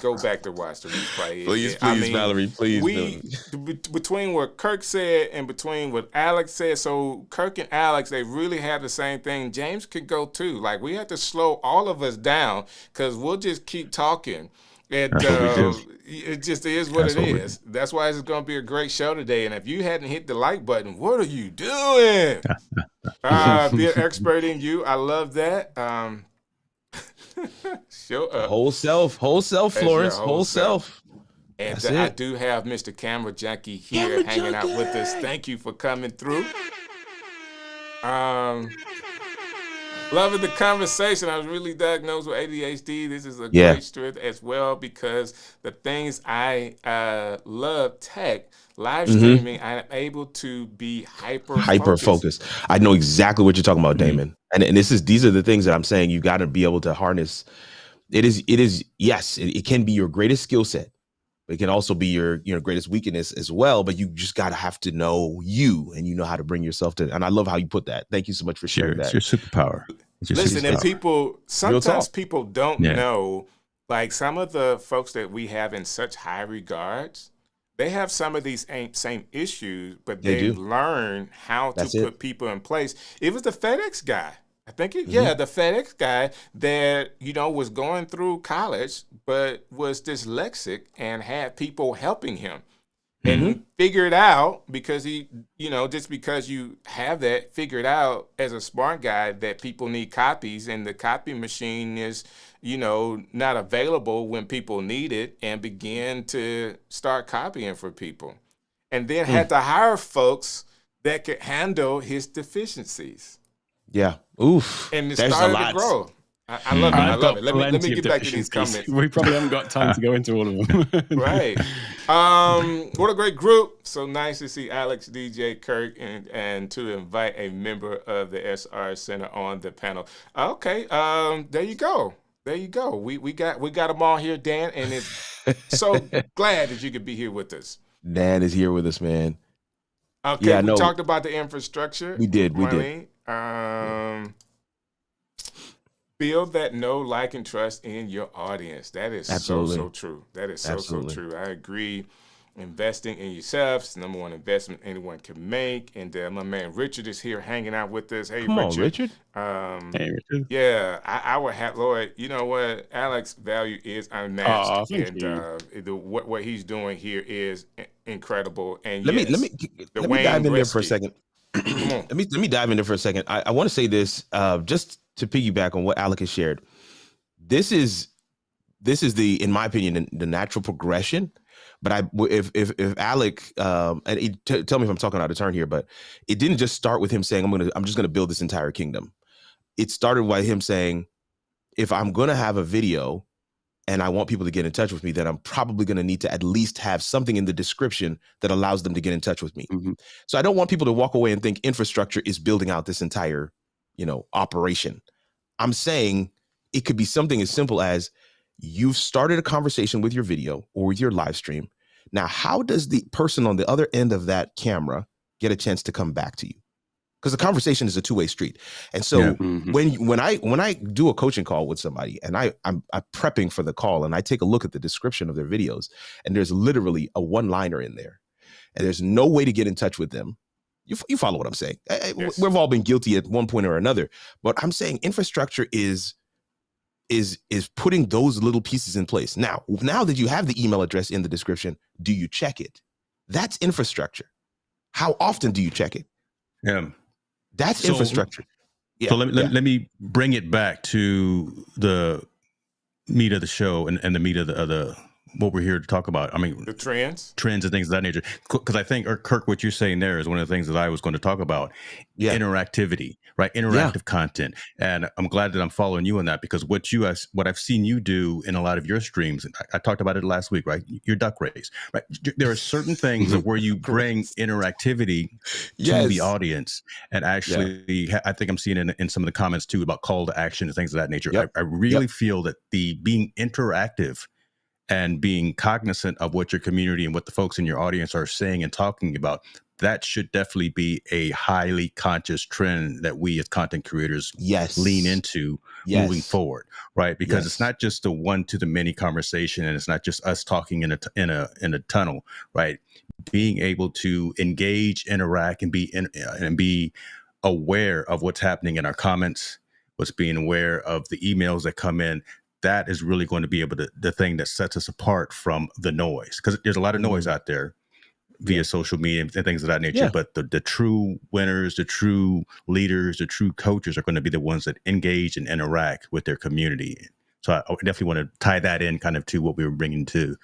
go back to watch the replay. Please, Valerie, please. Between what Kirk said and between what Alex said, so Kirk and Alex, they really have the same thing. James could go too. Like, we have to slow all of us down because we'll just keep talking. And it just is what it is. That's why it's going to be a great show today. And if you hadn't hit the like button, what are you doing? Be an expert in you. I love that. Show up. Whole self, Florence, whole self. And I do have Mr. Camera Junkie here hanging out with us. Thank you for coming through. Loving the conversation. I was really diagnosed with ADHD. This is a great strength as well because the things I love, tech, live streaming, I'm able to be hyper focused. I know exactly what you're talking about, Damon. And these are the things that I'm saying. You got to be able to harness. It can be your greatest skill set. It can also be your greatest weakness as well, but you just gotta have to know you, and you know how to bring yourself to. And I love how you put that. Thank you so much for sharing that. It's your superpower. Listen, and sometimes people don't know, like some of the folks that we have in such high regards, they have some of these same issues, but they learn how to put people in place. It was the FedEx guy. I think the FedEx guy that, was going through college, but was dyslexic and had people helping him. And figured out, because he, just because you have that, figured out as a smart guy that people need copies and the copy machine is, not available when people need it, and began to start copying for people. And then had to hire folks that could handle his deficiencies. Yeah. Oof. And it started to grow. I love it. I love it. Let me get back to these comments. We probably haven't got time to go into all of them. Right. What a great group. So nice to see Alex, DJ, Kirk, and to invite a member of the SR Center on the panel. Okay. There you go. We got them all here, Dan, and it's so glad that you could be here with us. Dan is here with us, man. Okay. We talked about the infrastructure. We did. Build that know, like, and trust in your audience. That is so true. That is so true. I agree. Investing in yourself is the number one investment anyone can make. And my man Richard is here hanging out with us. Hey, Come on, Richard. Hey, Richard. Yeah, our hat, Lord. You know what? Alex's value is unmatched, what he's doing here is incredible. And let me dive in there for a second. Let me dive in there for a second. I want to say this just to piggyback on what Alec has shared. This is the, in my opinion, the natural progression. But if Alec, and tell me if I'm talking out of turn here, but it didn't just start with him saying I'm just gonna build this entire kingdom. It started by him saying, if I'm gonna have a video and I want people to get in touch with me, then I'm probably going to need to at least have something in the description that allows them to get in touch with me. So I don't want people to walk away and think infrastructure is building out this entire, operation. I'm saying it could be something as simple as you've started a conversation with your video or with your live stream. Now, how does the person on the other end of that camera get a chance to come back to you? Because the conversation is a two-way street. And so when I do a coaching call with somebody and I'm prepping for the call and I take a look at the description of their videos and there's literally a one-liner in there and there's no way to get in touch with them. You follow what I'm saying? Yes. We've all been guilty at one point or another, but I'm saying infrastructure is putting those little pieces in place. Now that you have the email address in the description, do you check it? That's infrastructure. How often do you check it? Yeah. That's infrastructure. Yeah. So let me bring it back to the meat of the show and the meat of the what we're here to talk about. I mean, the trends and things of that nature. Because I think, Kirk, what you're saying there is one of the things that I was going to talk about. Yeah. Interactivity, right? Interactive content. And I'm glad that I'm following you on that, because what I've seen you do in a lot of your streams, I talked about it last week, right? Your duck race, right? There are certain things of where you bring interactivity to the audience. And actually, I think I'm seeing in some of the comments too about call to action and things of that nature. I really feel that the being interactive and being cognizant of what your community and what the folks in your audience are saying and talking about, that should definitely be a highly conscious trend that we as content creators lean into moving forward, right? Because it's not just the one to the many conversation, and it's not just us talking in a tunnel, right? Being able to engage, interact, and be aware of what's happening in our comments, what's being aware of the emails that come in. That is really going to be the thing that sets us apart from the noise, because there's a lot of noise out there via social media and things of that nature. But the true winners, the true leaders, the true coaches are going to be the ones that engage and interact with their community. So I definitely want to tie that in kind of to what we were bringing to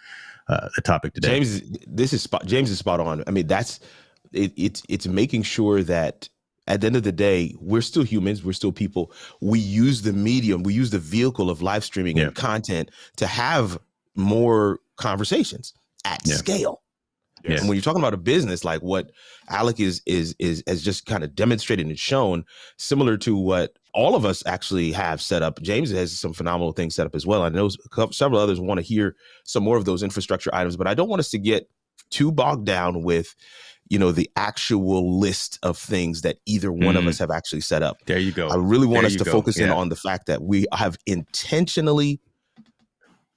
the topic today. James is spot on. I mean, it's making sure that at the end of the day, we're still humans. We're still people. We use the medium. We use the vehicle of live streaming and content to have more conversations at scale. And when you're talking about a business, like what Alec has just kind of demonstrated and shown, similar to what all of us actually have set up. James has some phenomenal things set up as well. I know several others want to hear some more of those infrastructure items, but I don't want us to get too bogged down with the actual list of things that either one of us have actually set up. There you go. I really want us to focus in on the fact that we have intentionally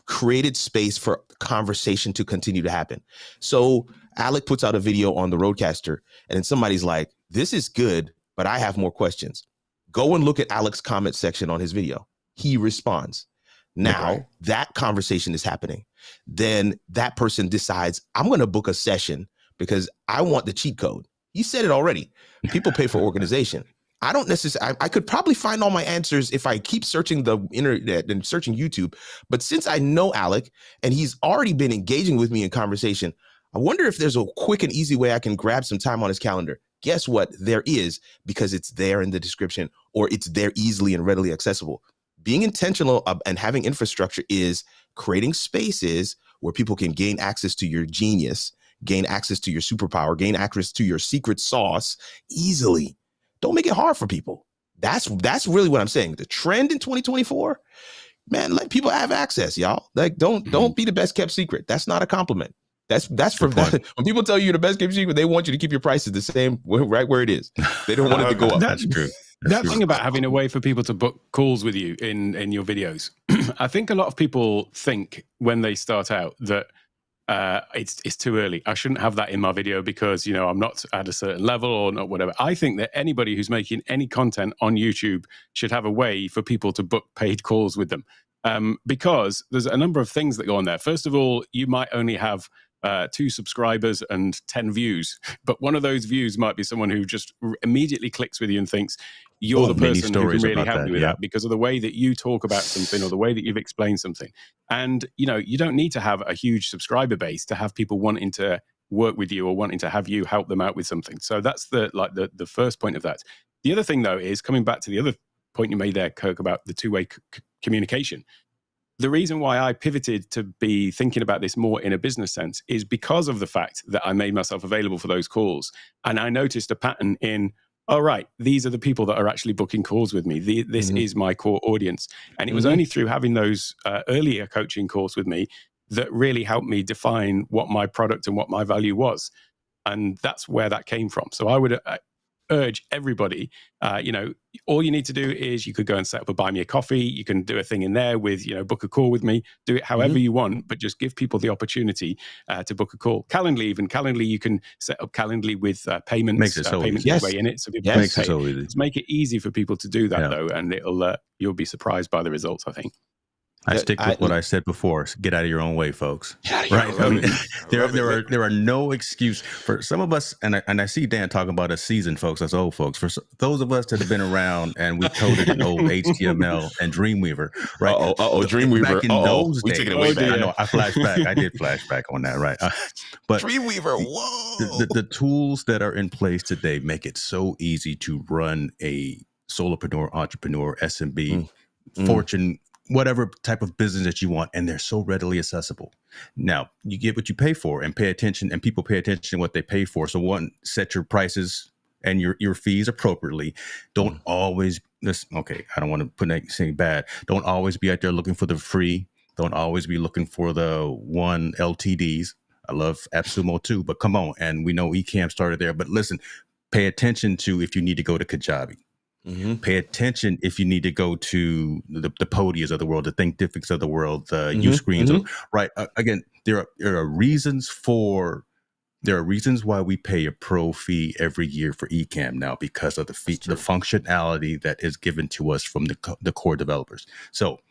created space for conversation to continue to happen. So Alec puts out a video on the Roadcaster, and then somebody's like, this is good, but I have more questions. Go and look at Alec's comment section on his video. He responds. Now that conversation is happening. Then that person decides, I'm going to book a session because I want the cheat code. He said it already. People pay for organization. I don't necessarily, I could probably find all my answers if I keep searching the internet and searching YouTube. But since I know Alec and he's already been engaging with me in conversation, I wonder if there's a quick and easy way I can grab some time on his calendar. Guess what? There is, because it's there in the description, or it's there easily and readily accessible. Being intentional and having infrastructure is creating spaces where people can gain access to your genius, gain access to your superpower, gain access to your secret sauce easily. Don't make it hard for people. That's really what I'm saying. The trend in 2024, man, let people have access, y'all. Like, don't be the best kept secret. That's not a compliment. That's for that. When people tell you you're the best kept secret, they want you to keep your prices the same right where it is. They don't want it to go up. That's true. That thing about having a way for people to book calls with you in your videos, I think a lot of people think when they start out that it's too early. I shouldn't have that in my video because, I'm not at a certain level or not, whatever. I think that anybody who's making any content on YouTube should have a way for people to book paid calls with them. Because there's a number of things that go on there. First of all, you might only have 2 subscribers and 10 views, but one of those views might be someone who just immediately clicks with you and thinks you're the person who can really help me with that because of the way that you talk about something or the way that you've explained something. And, you don't need to have a huge subscriber base to have people wanting to work with you or wanting to have you help them out with something. So that's the first point of that. The other thing, though, is coming back to the other point you made there, Kirk, about the two-way communication. The reason why I pivoted to be thinking about this more in a business sense is because of the fact that I made myself available for those calls. And I noticed a pattern in, these are the people that are actually booking calls with me. This is my core audience. And it was only through having those earlier coaching calls with me that really helped me define what my product and what my value was. And that's where that came from. So I would urge everybody, all you need to do is you could go and set up a buy me a coffee. You can do a thing in there with, book a call with me, do it however you want, but just give people the opportunity to book a call. Calendly, you can set up Calendly with payments. Makes it so payments way in it. So people makes it so easy. Let's make it easy for people to do that though. And you'll be surprised by the results, I think. I stick with what I said before. Get out of your own way, folks. Right? I mean, there are no excuse for some of us, and I see Dan talking about us seasoned folks, us old folks. For those of us that have been around and we coded in old HTML and Dreamweaver, right? Dreamweaver. Back in those we days, took it away back. I know. I flashed back. I did flash back on that, right? But Dreamweaver. Whoa. The tools that are in place today make it so easy to run a solopreneur, entrepreneur, SMB, Fortune, whatever type of business that you want, and they're so readily accessible. Now, you get what you pay for, and pay attention, and people pay attention to what they pay for. So one, set your prices and your fees appropriately. Don't always, I don't want to put anything bad. Don't always be out there looking for the free. Don't always be looking for the one LTDs. I love AppSumo too, but come on. And we know Ecamm started there, but listen, pay attention to if you need to go to Kajabi. Pay attention if you need to go to the Podias of the world, the Thinkifics of the world, the Uscreens, right? Again, there are reasons why we pay a pro fee every year for Ecamm now, because of the functionality that is given to us from the core developers. So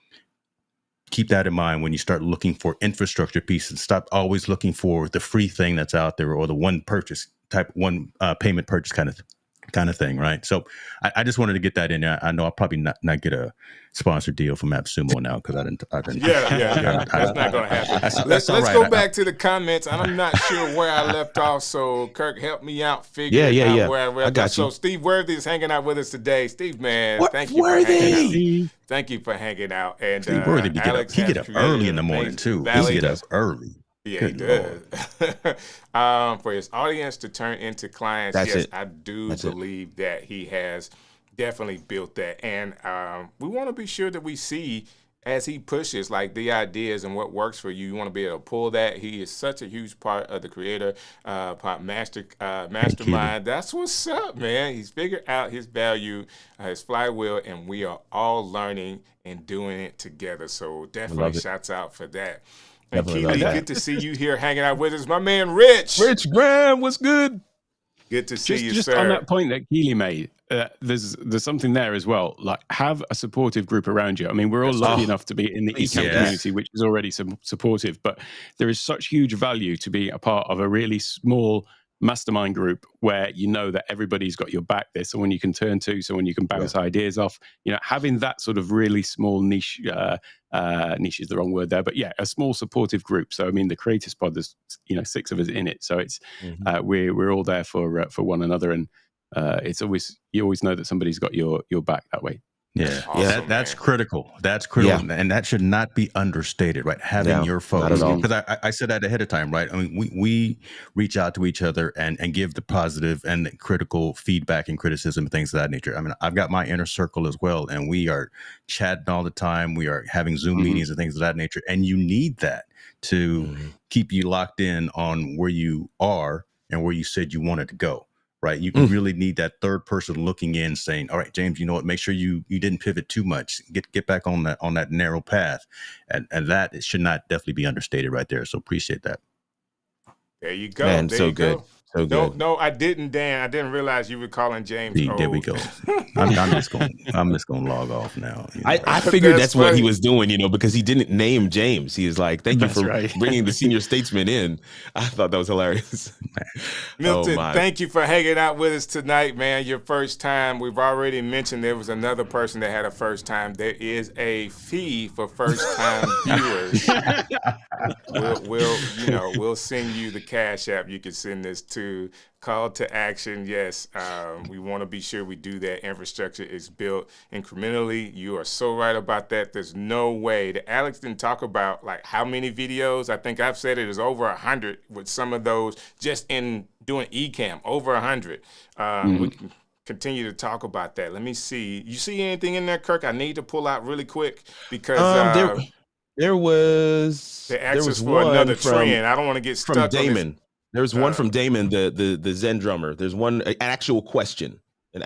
keep that in mind when you start looking for infrastructure pieces. Stop always looking for the free thing that's out there, or the one payment purchase kind of thing, right? So I just wanted to get that in there. I know I'll probably not get a sponsored deal from AppSumo now, because I didn't. Yeah. That's not going to happen. Let's go back to the comments. I'm not sure where I left off, so Kirk, help me out. Figure out where I left off. You. So Steve Worthy is hanging out with us today. Steve, man, thank you for hanging out. Thank you for hanging out. And Steve Worthy, he get up early in the morning too. He get up early. Yeah, he does. For his audience to turn into clients, I do believe that he has definitely built that. And we want to be sure that we see, as he pushes, like, the ideas and what works for you. You want to be able to pull that. He is such a huge part of the creator mastermind. That's what's up, man. He's figured out his value, his flywheel, and we are all learning and doing it together. So definitely shouts out for that. And Keely, good to see you here hanging out with us. My man, Rich. Rich Graham, what's good? Good to see you, just sir. On that point that Keely made, there's something there as well. Like, have a supportive group around you. I mean, we're all lucky enough to be in the Ecamm community, which is already supportive, but there is such huge value to be a part of a really small mastermind group where you know that everybody's got your back. There's someone you can turn to, someone you can bounce ideas off. You know, having that sort of really small niche is the wrong word there, but a small supportive group. So I mean, the Creators Pod, there's 6 of us in it, so it's we're all there for one another, and you always know that somebody's got your back that way. Yeah, awesome, that's critical. That's critical, and that should not be understated, right? Having your folks, because I said that ahead of time, right? I mean, we reach out to each other and give the positive and the critical feedback and criticism and things of that nature. I mean, I've got my inner circle as well, and we are chatting all the time. We are having Zoom meetings and things of that nature, and you need that to keep you locked in on where you are and where you said you wanted to go. Right, you really need that third person looking in, saying, "All right, James, you know what? Make sure you didn't pivot too much. Get back on that narrow path," and that it should not definitely be understated right there. So appreciate that. There you go. Man, there so you good. Go. So good. No, I didn't, Dan. I didn't realize you were calling James. There we go. I'm just gonna log off now. I figured that's what he was doing, because he didn't name James. He is like, "Thank you for bringing the senior statesman in." I thought that was hilarious. Milton, thank you for hanging out with us tonight, man. Your first time. We've already mentioned there was another person that had a first time. There is a fee for first time viewers. We'll send you the Cash App. You can send this to. Call to action. Yes, we want to be sure we do that. Infrastructure is built incrementally. You are so right about that. There's no way that Alex didn't talk about like how many videos. I think I've said it is over 100 with some of those just in doing Ecamm, over 100. We can continue to talk about that. Let me see. You see anything in there, Kirk? I need to pull out really quick because there was for another trend. I don't want to get stuck from Damon. On this. There's one from Damon, the Zen drummer. There's an actual question. Damon,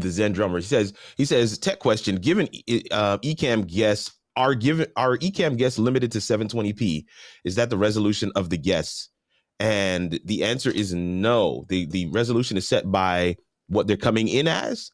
the Zen drummer. He says, tech question, given Ecamm guests, are Ecamm guests limited to 720p? Is that the resolution of the guests? And the answer is no. The resolution is set by what they're coming in as.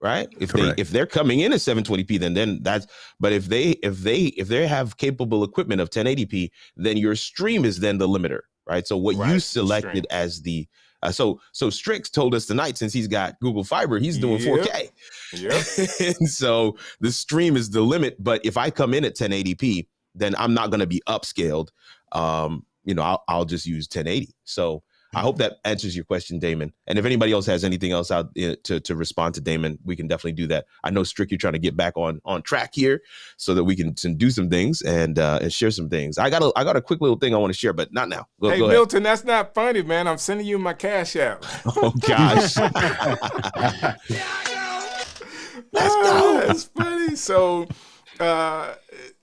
right? Correct. If they're coming in at 720p, then that's. But if they have capable equipment of 1080p, then your stream is then the limiter, right? So what you selected as the so Strick told us tonight, since he's got Google Fiber, he's doing 4K. Yep. And so the stream is the limit. But if I come in at 1080p, then I'm not going to be upscaled. I'll just use 1080. So I hope that answers your question, Damon. And if anybody else has anything else out to respond to Damon, we can definitely do that. I know, Strick, you're trying to get back on track here so that we can do some things and share some things. I got a quick little thing I want to share, but not now. Go Milton, ahead. that's not funny, man. I'm sending you my Cash App. Oh, gosh. Let's go. That's funny. So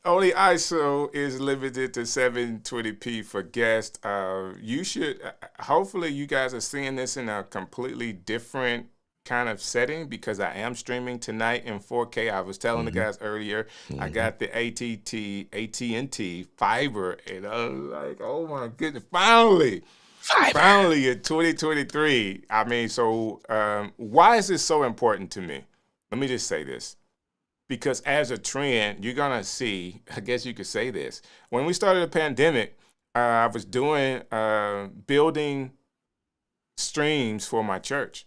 only ISO is limited to 720p for guests. You should, hopefully you guys are seeing this in a completely different kind of setting, because I am streaming tonight in 4K. I was telling the guys earlier, I got the AT&T fiber, and I was like, oh my goodness, finally in 2023. I mean, so why is this so important to me? Let me just say this. Because as a trend, you're going to see, I guess you could say this. When we started the pandemic, I was doing, building streams for my church.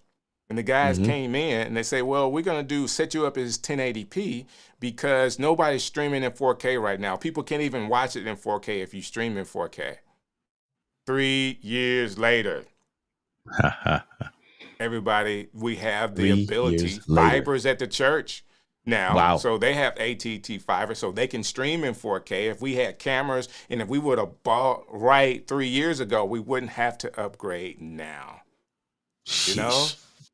And the guys came in and they say, well, we're going to set you up as 1080p because nobody's streaming in 4K right now. People can't even watch it in 4K if you stream in 4K. 3 years later, everybody, we have the ability. Fiber's at the church now. Wow. So they have AT&T fiber, so they can stream in 4K. If we had cameras and if we would have bought right 3 years ago, we wouldn't have to upgrade now. You know?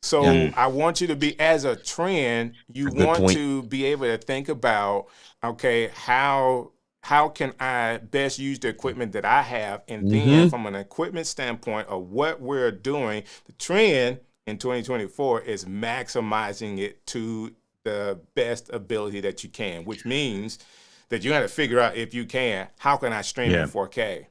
So I want you to be, as a trend, you want to be able to think about, okay, how can I best use the equipment that I have? And then from an equipment standpoint of what we're doing, the trend in 2024 is maximizing it to the best ability that you can, which means that you got to figure out, if you can, how can I stream in 4K?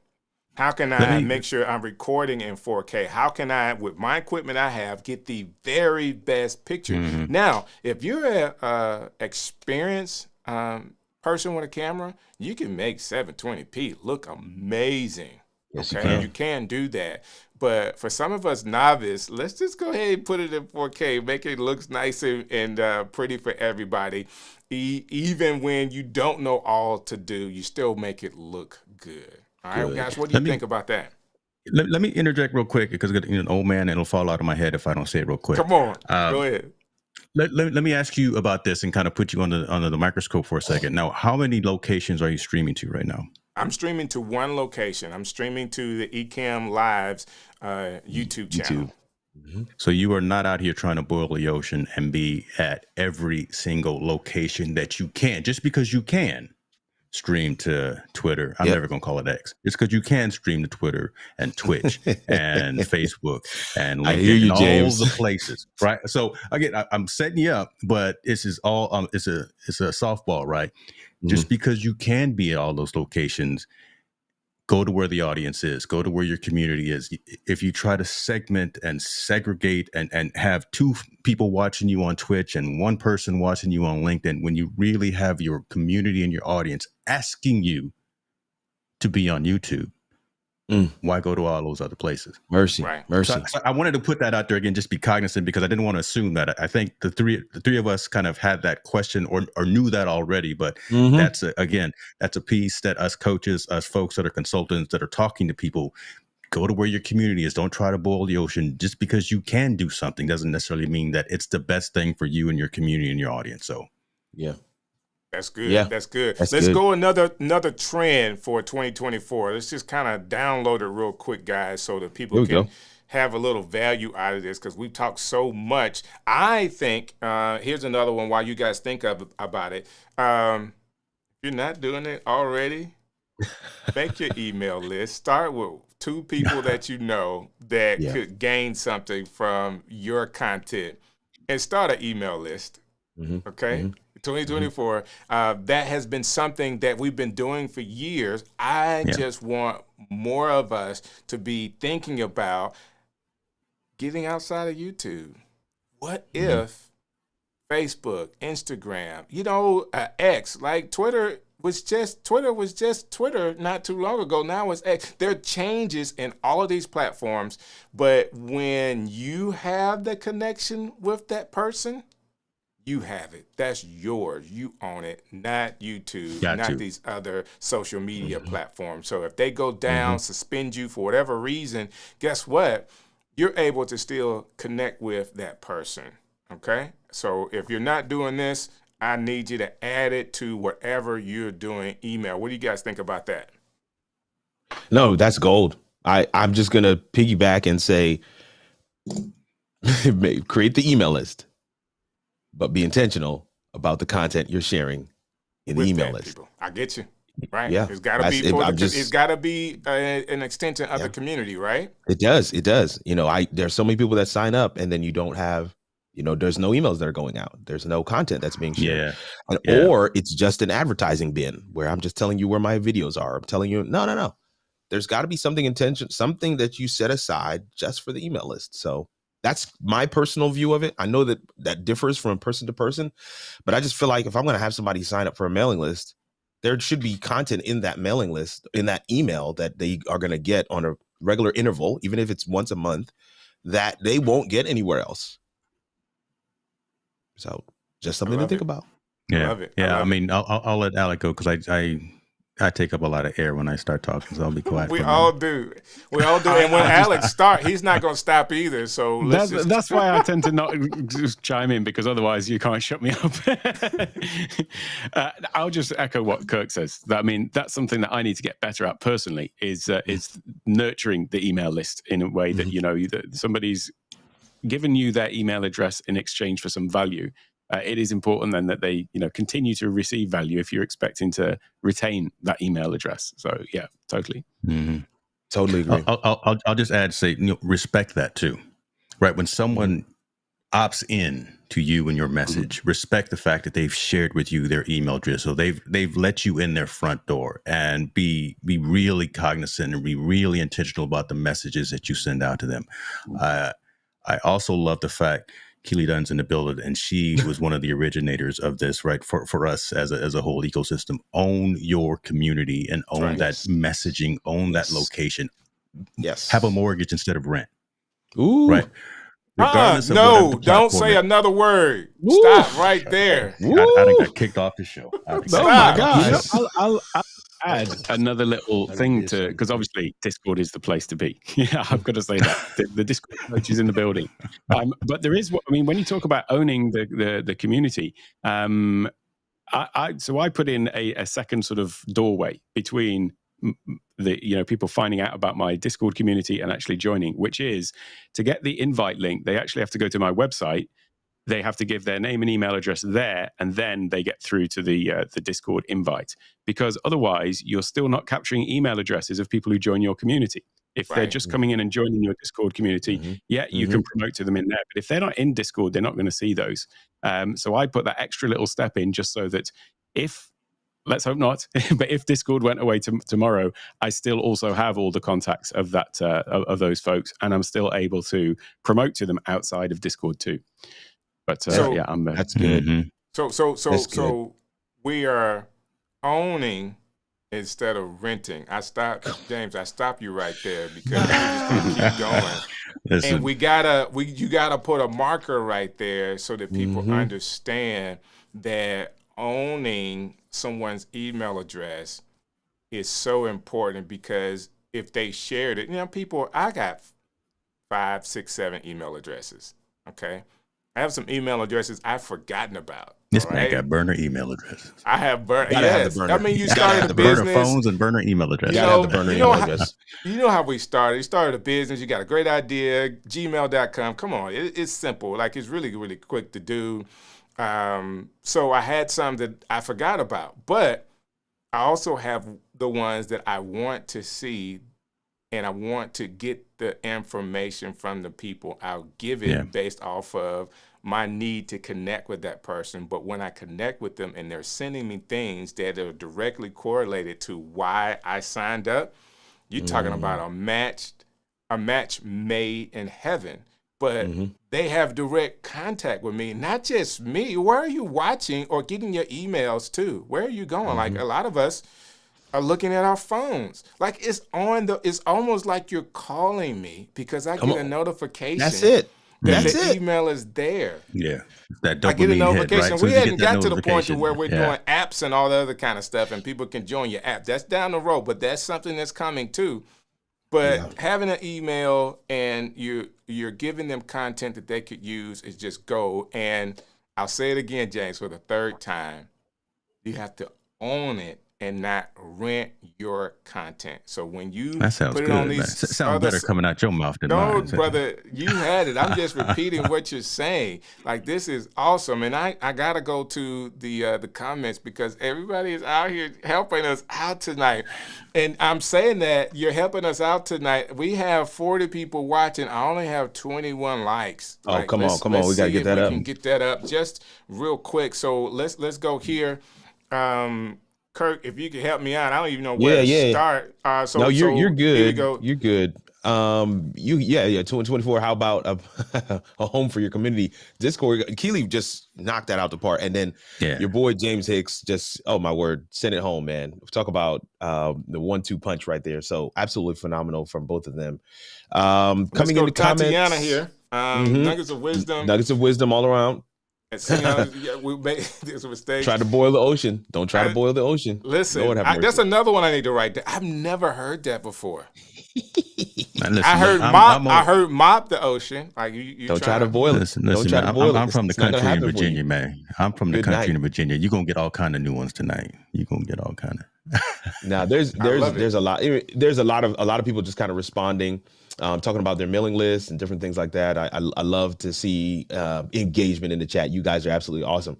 How can I make sure I'm recording in 4K? How can I, with my equipment I have, get the very best picture? Now, if you're an experienced person with a camera, you can make 720p look amazing. Yes, you can do that. But for some of us novice, let's just go ahead and put it in 4K, make it look nice and pretty for everybody. Even when you don't know all to do, you still make it look good. All right, guys, what do you think about that? Let me interject real quick, because an old man, it'll fall out of my head if I don't say it real quick. Come on, go ahead. Let me ask you about this and kind of put you under the microscope for a second. Now, how many locations are you streaming to right now? I'm streaming to one location. I'm streaming to the Ecamm Live's YouTube channel. So you are not out here trying to boil the ocean and be at every single location that you can, just because you can stream to Twitter. I'm never going to call it X. It's because you can stream to Twitter and Twitch and Facebook and LinkedIn and all James. the places, right? So again, I'm setting you up, but this is all it's a softball, right? Just because you can be at all those locations, go to where the audience is, go to where your community is. If you try to segment and segregate and have two people watching you on Twitch and one person watching you on LinkedIn, when you really have your community and your audience asking you to be on YouTube, why go to all those other places? Mercy. So I wanted to put that out there again, just be cognizant, because I didn't want to assume that. I think the three of us kind of had that question or knew that already, but that's a piece that us coaches, us folks that are consultants that are talking to people, go to where your community is. Don't try to boil the ocean. Just because you can do something doesn't necessarily mean that it's the best thing for you and your community and your audience. So that's good. That's good. Let's go another trend for 2024. Let's just kind of download it real quick, guys, so that people can have a little value out of this, because we've talked so much. I think here's another one while you guys think about it. If you're not doing it already, make your email list. Start with 2 people that you know that could gain something from your content, and start an email list. Okay? 2024, that has been something that we've been doing for years. I just want more of us to be thinking about getting outside of YouTube. What if Facebook, Instagram, X, like Twitter was just Twitter not too long ago. Now it's X. There are changes in all of these platforms, but when you have the connection with that person, you have it. That's yours. You own it, not YouTube, not these other social media platforms. So if they go down, suspend you for whatever reason, guess what? You're able to still connect with that person, okay? So if you're not doing this, I need you to add it to whatever you're doing email. What do you guys think about that? No, that's gold. I'm just going to piggyback and say, create the email list, but be intentional about the content you're sharing in the email list. People. I get you. Right. Yeah. It's got to be it's got to be an extension of the community, right? It does. There's so many people that sign up and then you don't have, there's no emails that are going out. There's no content that's being shared. Or it's just an advertising bin where I'm just telling you where my videos are. I'm telling you, no. There's got to be something something that you set aside just for the email list. So that's my personal view of it. I know that differs from person to person, but I just feel like if I'm going to have somebody sign up for a mailing list, there should be content in that mailing list, in that email that they are going to get on a regular interval, even if it's once a month, that they won't get anywhere else. So just something to think about. Yeah. I love it. Yeah. I mean, I'll let Alec go because I take up a lot of air when I start talking, so I'll be quiet. We all do. And when Alex starts, he's not going to stop either. So that's why I tend to not just chime in, because otherwise you can't shut me up. I'll just echo what Kirk says. I mean, that's something that I need to get better at personally, is nurturing the email list in a way that, that somebody's given you their email address in exchange for some value. It is important then that they, continue to receive value if you're expecting to retain that email address. So yeah, totally. Mm-hmm. Totally agree. I'll just add, say, respect that too, right? When someone opts in to you and your message, respect the fact that they've shared with you their email address. So they've let you in their front door, and be really cognizant and be really intentional about the messages that you send out to them. I also love the fact Keely Dunn's in the building, and she was one of the originators of this, right? For us as a whole ecosystem, own your community and own that messaging, own that location. Yes. Have a mortgage instead of rent. Ooh. Right. Regardless of don't say another word. Ooh. Stop right there. I got kicked off the show. Oh my gosh. I'll add another little thing to, because obviously Discord is the place to be. Yeah, I've got to say that the Discord coach is in the building. But there is, when you talk about owning the community, I put in a second sort of doorway between the people finding out about my Discord community and actually joining, which is to get the invite link. They actually have to go to my website. They have to give their name and email address there, and then they get through to the Discord invite. Because otherwise, you're still not capturing email addresses of people who join your community. If they're just coming in and joining your Discord community, you can promote to them in there. But if they're not in Discord, they're not going to see those. So I put that extra little step in just so that if, let's hope not, but if Discord went away tomorrow, I still also have all the contacts of that of those folks, and I'm still able to promote to them outside of Discord too. But that's good. Mm-hmm. So we are owning instead of renting. James, I stopped you right there because we're just gonna keep going. Listen. And you gotta put a marker right there so that people understand that owning someone's email address is so important, because if they shared it, I got 5, 6, 7 email addresses. Okay. I have some email addresses I've forgotten about. This man got burner email addresses. I have burner. Yes. I mean, you started a business. Burner phones and burner email addresses. You know how we started. You started a business. You got a great idea. Gmail.com. Come on. It's simple. Like, it's really, really quick to do. So I had some that I forgot about. But I also have the ones that I want to see, and I want to get the information from the people. I'll give it based off of my need to connect with that person. But when I connect with them and they're sending me things that are directly correlated to why I signed up, you're talking about a match made in heaven. but they have direct contact with me, not just me. Where are you watching or getting your emails too? Where are you going? Like a lot of us are looking at our phones. Like it's almost like you're calling me because I get a notification. That's it. That the email is there. Yeah. That dopamine I get a notification. hit, right? We hadn't got to the point to where we're doing apps and all the other kind of stuff and people can join your app. That's down the road, but that's something that's coming too. But having an email and you're giving them content that they could use is just gold. And I'll say it again, James, for the third time. You have to own it and not rent your content. So when you put it on these sounds better coming out your mouth than mine. No, brother, you had it. I'm just repeating what you're saying. Like, this is awesome. And I got to go to the comments because everybody is out here helping us out tonight. And I'm saying that you're helping us out tonight. We have 40 people watching. I only have 21 likes. Oh, come on. We got to get that up. We can get that up just real quick. So let's go here. Kirk, if you could help me out, I don't even know where to start. No, you're good. Here you go. You're good. 24. How about a home for your community Discord? Keely just knocked that out the park, and then your boy James Hicks just, oh my word, sent it home, man. Talk about the 1-2 punch right there. So absolutely phenomenal from both of them. Coming in the comments, Tatiana here. Nuggets of wisdom all around. We made this mistake. Try to boil the ocean. Don't try to boil the ocean. Listen, that's another one I need to write down. I've never heard that before. Listen, I heard mop the ocean. Like you don't try to boil it. Listen, I'm from the country in Virginia, man. I'm from the country in Virginia. You're gonna get all kind of new ones tonight. You're gonna get all kind of. Now there's a lot. There's a lot of people just kind of responding. Talking about their mailing lists and different things like that. I love to see engagement in the chat. You guys are absolutely awesome.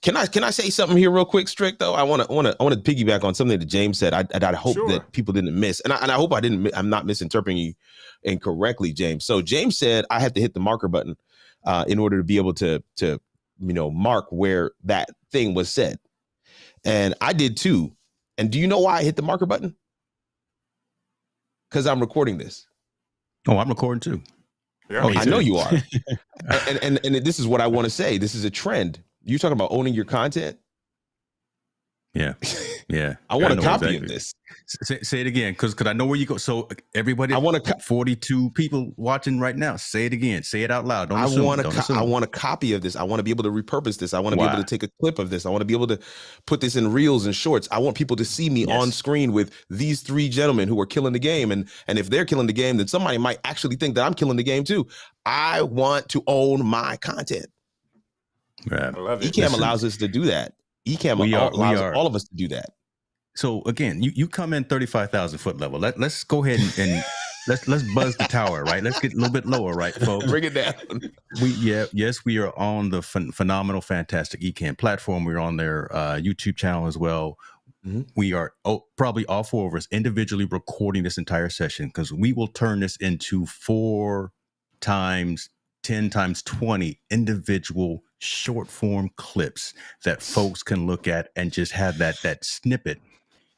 Can I say something here real quick, Strick? Though I want to piggyback on something that James said. I hope that people didn't miss, and I hope I'm not misinterpreting you incorrectly, James. So James said I had to hit the marker button in order to be able to mark where that thing was said, and I did too. And do you know why I hit the marker button? Because I'm recording this. Oh, I'm recording too. Yeah, I know you are. and this is what I want to say. This is a trend. You talking about owning your content? Yeah. I want a copy of this. Say it again, because I know where you go. So everybody, I want 42 people watching right now. Say it again. Say it out loud. I want a copy of this. I want to be able to repurpose this. I want to be able to take a clip of this. I want to be able to put this in reels and shorts. I want people to see me on screen with these three gentlemen who are killing the game. And if they're killing the game, then somebody might actually think that I'm killing the game too. I want to own my content. Right. I love it. Ecamm allows us to do that. Ecamm allows all of us to do that. So again, you come in 35,000 foot level. Let's go ahead and let's buzz the tower, right? Let's get a little bit lower, right, folks? Bring it down. We are on the phenomenal, fantastic Ecamm platform. We're on their YouTube channel as well. Mm-hmm. We are probably all four of us individually recording this entire session because we will turn this into 4 times 10 times 20 individual short form clips that folks can look at and just have that snippet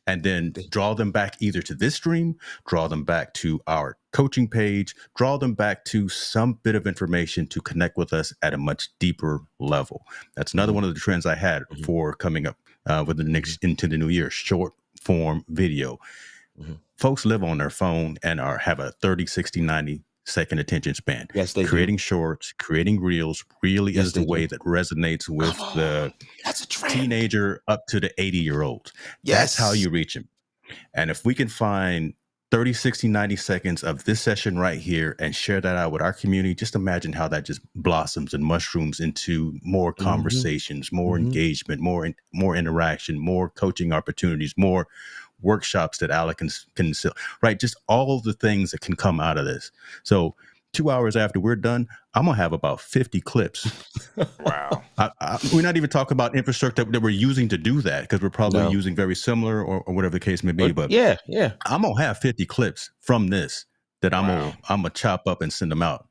and then draw them back either to this stream, draw them back to our coaching page, draw them back to some bit of information to connect with us at a much deeper level. That's another one of the trends I had for coming up with the next into the new year, short form video. Folks live on their phone and have a 30, 60, 90 second attention span. Yes, they creating do. Shorts, creating reels really is the way that resonates with the teenager up to the 80-year-old. Yes. That's how you reach them. And if we can find 30, 60, 90 seconds of this session right here and share that out with our community, just imagine how that just blossoms and mushrooms into more conversations, more engagement, more interaction, more coaching opportunities, more workshops that Alec can sell, right? Just all the things that can come out of this. So 2 hours after we're done, I'm going to have about 50 clips. Wow. We're not even talking about infrastructure that we're using to do that because we're probably using very similar or whatever the case may be. But I'm going to have 50 clips from this that I'm going to chop up and send them out.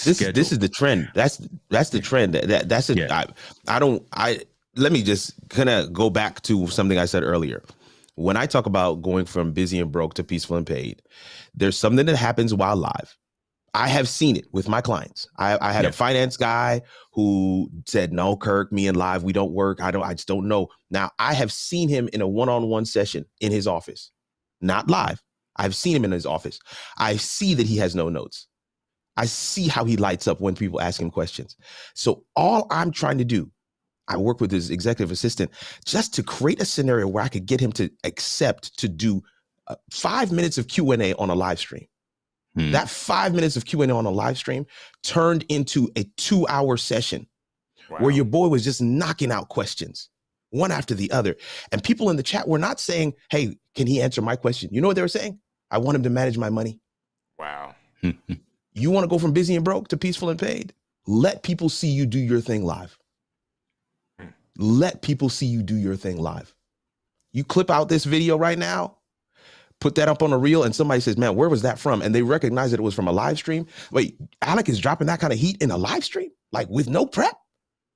This is the trend. That's the trend. That's it. Yeah. Let me just kind of go back to something I said earlier. When I talk about going from busy and broke to peaceful and paid, there's something that happens while live. I have seen it with my clients. I had a finance guy who said, no, Kirk, me and live, we don't work. I just don't know. Now I have seen him in a one-on-one session in his office, not live. I've seen him in his office. I see that he has no notes. I see how he lights up when people ask him questions. So all I'm trying to do, I work with his executive assistant just to create a scenario where I could get him to accept to do 5 minutes of Q&A on a live stream. That 5 minutes of Q&A on a live stream turned into a 2-hour session where your boy was just knocking out questions one after the other. And people in the chat were not saying, hey, can he answer my question? You know what they were saying? I want him to manage my money. Wow. You want to go from busy and broke to peaceful and paid? Let people see you do your thing live. Let people see you do your thing live. You clip out this video right now, put that up on a reel, and somebody says, man, where was that from? And they recognize that it was from a live stream. Wait, Alec is dropping that kind of heat in a live stream? Like with no prep?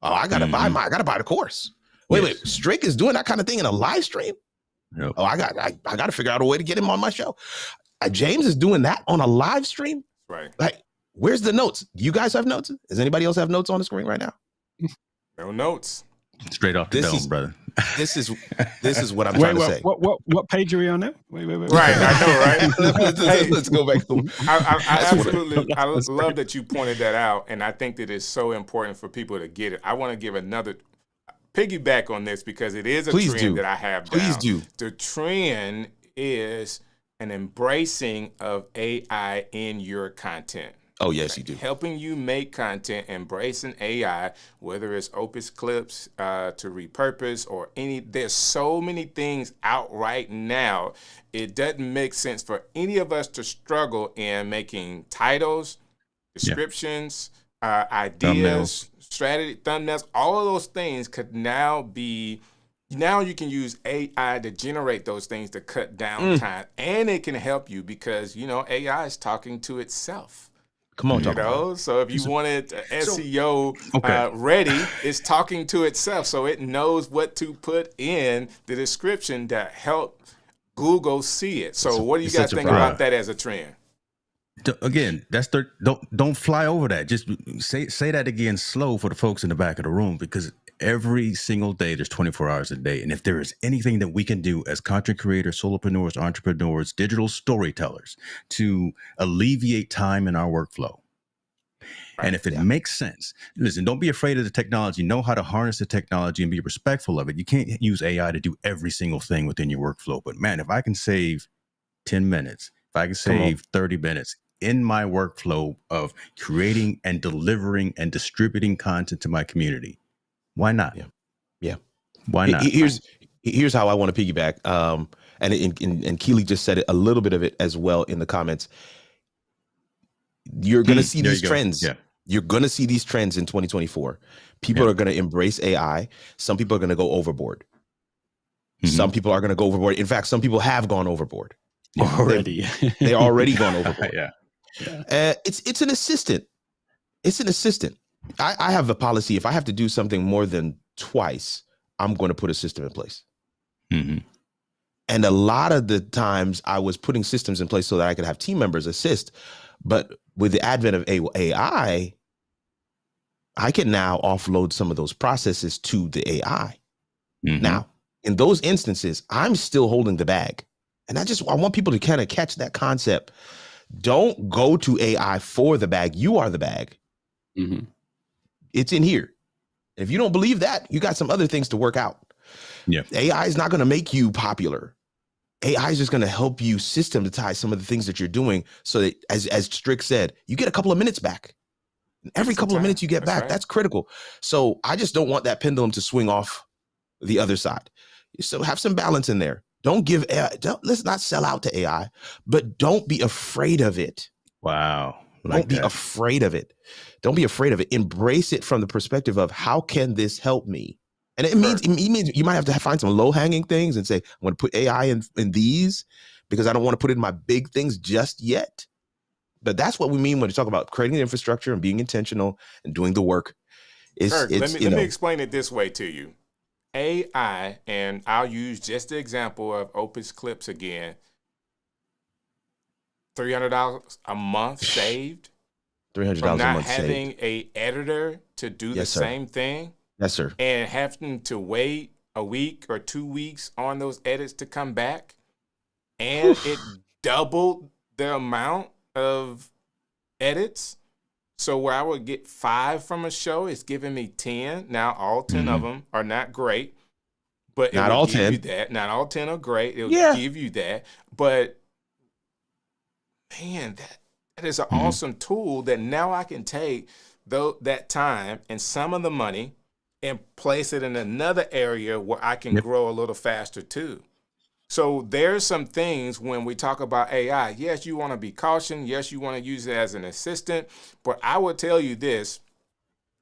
Oh, I gotta buy the course. Wait, Strick is doing that kind of thing in a live stream? Yep. Oh, I got to figure out a way to get him on my show. James is doing that on a live stream? Right. Like, where's the notes? You guys have notes? Does anybody else have notes on the screen right now? No notes. Straight off the dome, brother. This is what I'm trying to say. What page are we on now? Wait. Right, I know, right? Let's go back. I love that you pointed that out, and I think that it's so important for people to get it. I want to give another piggyback on this because it is a trend that I have down. Please do. The trend is an embracing of AI in your content. Oh, yes, you do. Helping you make content, embracing AI, whether it's Opus Clips to repurpose or there's so many things out right now. It doesn't make sense for any of us to struggle in making titles, descriptions, ideas, strategy, thumbnails. All of those things could now be. Now you can use AI to generate those things to cut down time, and it can help you because AI is talking to itself. Come on, so if you wanted SEO ready, it's talking to itself, so it knows what to put in the description that help Google see it. So what do you guys think about that as a trend? Again, don't fly over that. Just say that again slow for the folks in the back of the room, because every single day there's 24 hours a day. And if there is anything that we can do as content creators, solopreneurs, entrepreneurs, digital storytellers to alleviate time in our workflow. Right. And if it makes sense, listen, don't be afraid of the technology. Know how to harness the technology and be respectful of it. You can't use AI to do every single thing within your workflow. But man, if I can save 10 minutes, if I can save 30 minutes in my workflow of creating and delivering and distributing content to my community, why not? Yeah. Why not? Here's how I want to piggyback. And Keely just said it, a little bit of it as well in the comments. You're going to see these trends. Yeah. You're going to see these trends in 2024. People are going to embrace AI. Some people are going to go overboard. Some people are going to go overboard. In fact, some people have gone overboard already. They're already gone overboard. Yeah. It's an assistant. It's an assistant. I have a policy. If I have to do something more than twice, I'm going to put a system in place. And a lot of the times I was putting systems in place so that I could have team members assist. But with the advent of AI, I can now offload some of those processes to the AI. Now, in those instances, I'm still holding the bag. And I want people to kind of catch that concept. Don't go to AI for the bag. You are the bag. It's in here. If you don't believe that, you got some other things to work out. Yeah. AI is not going to make you popular. AI is just going to help you systematize some of the things that you're doing so that, as Strick said, you get a couple of minutes back. And every couple of minutes you get back, that's critical. So I just don't want that pendulum to swing off the other side. So have some balance in there. Let's not sell out to AI, but don't be afraid of it. Wow. Don't be afraid of it. Don't be afraid of it. Embrace it from the perspective of how can this help me? And it means you might have to find some low-hanging things and say, I want to put AI in these because I don't want to put it in my big things just yet. But that's what we mean when we talk about creating the infrastructure and being intentional and doing the work. Kirk, let me explain it this way to you. AI, and I'll use just the example of Opus Clips again, $300 a month saved. $300 from a not month having saved. a editor to do the Yes, sir. same thing Yes, sir. and having to wait a week or 2 weeks on those edits to come back, and it doubled the amount of edits. So where I would get 5 from a show, it's giving me 10. Now all 10 of them are not great, but Not it will all give 10. you that. Not all 10 are great. It will Yeah. give you that. But man, that is an awesome tool that now I can take that time and some of the money and place it in another area where I can grow a little faster too. So there's some things when we talk about AI. Yes, you want to be cautious. Yes, you want to use it as an assistant. But I will tell you this: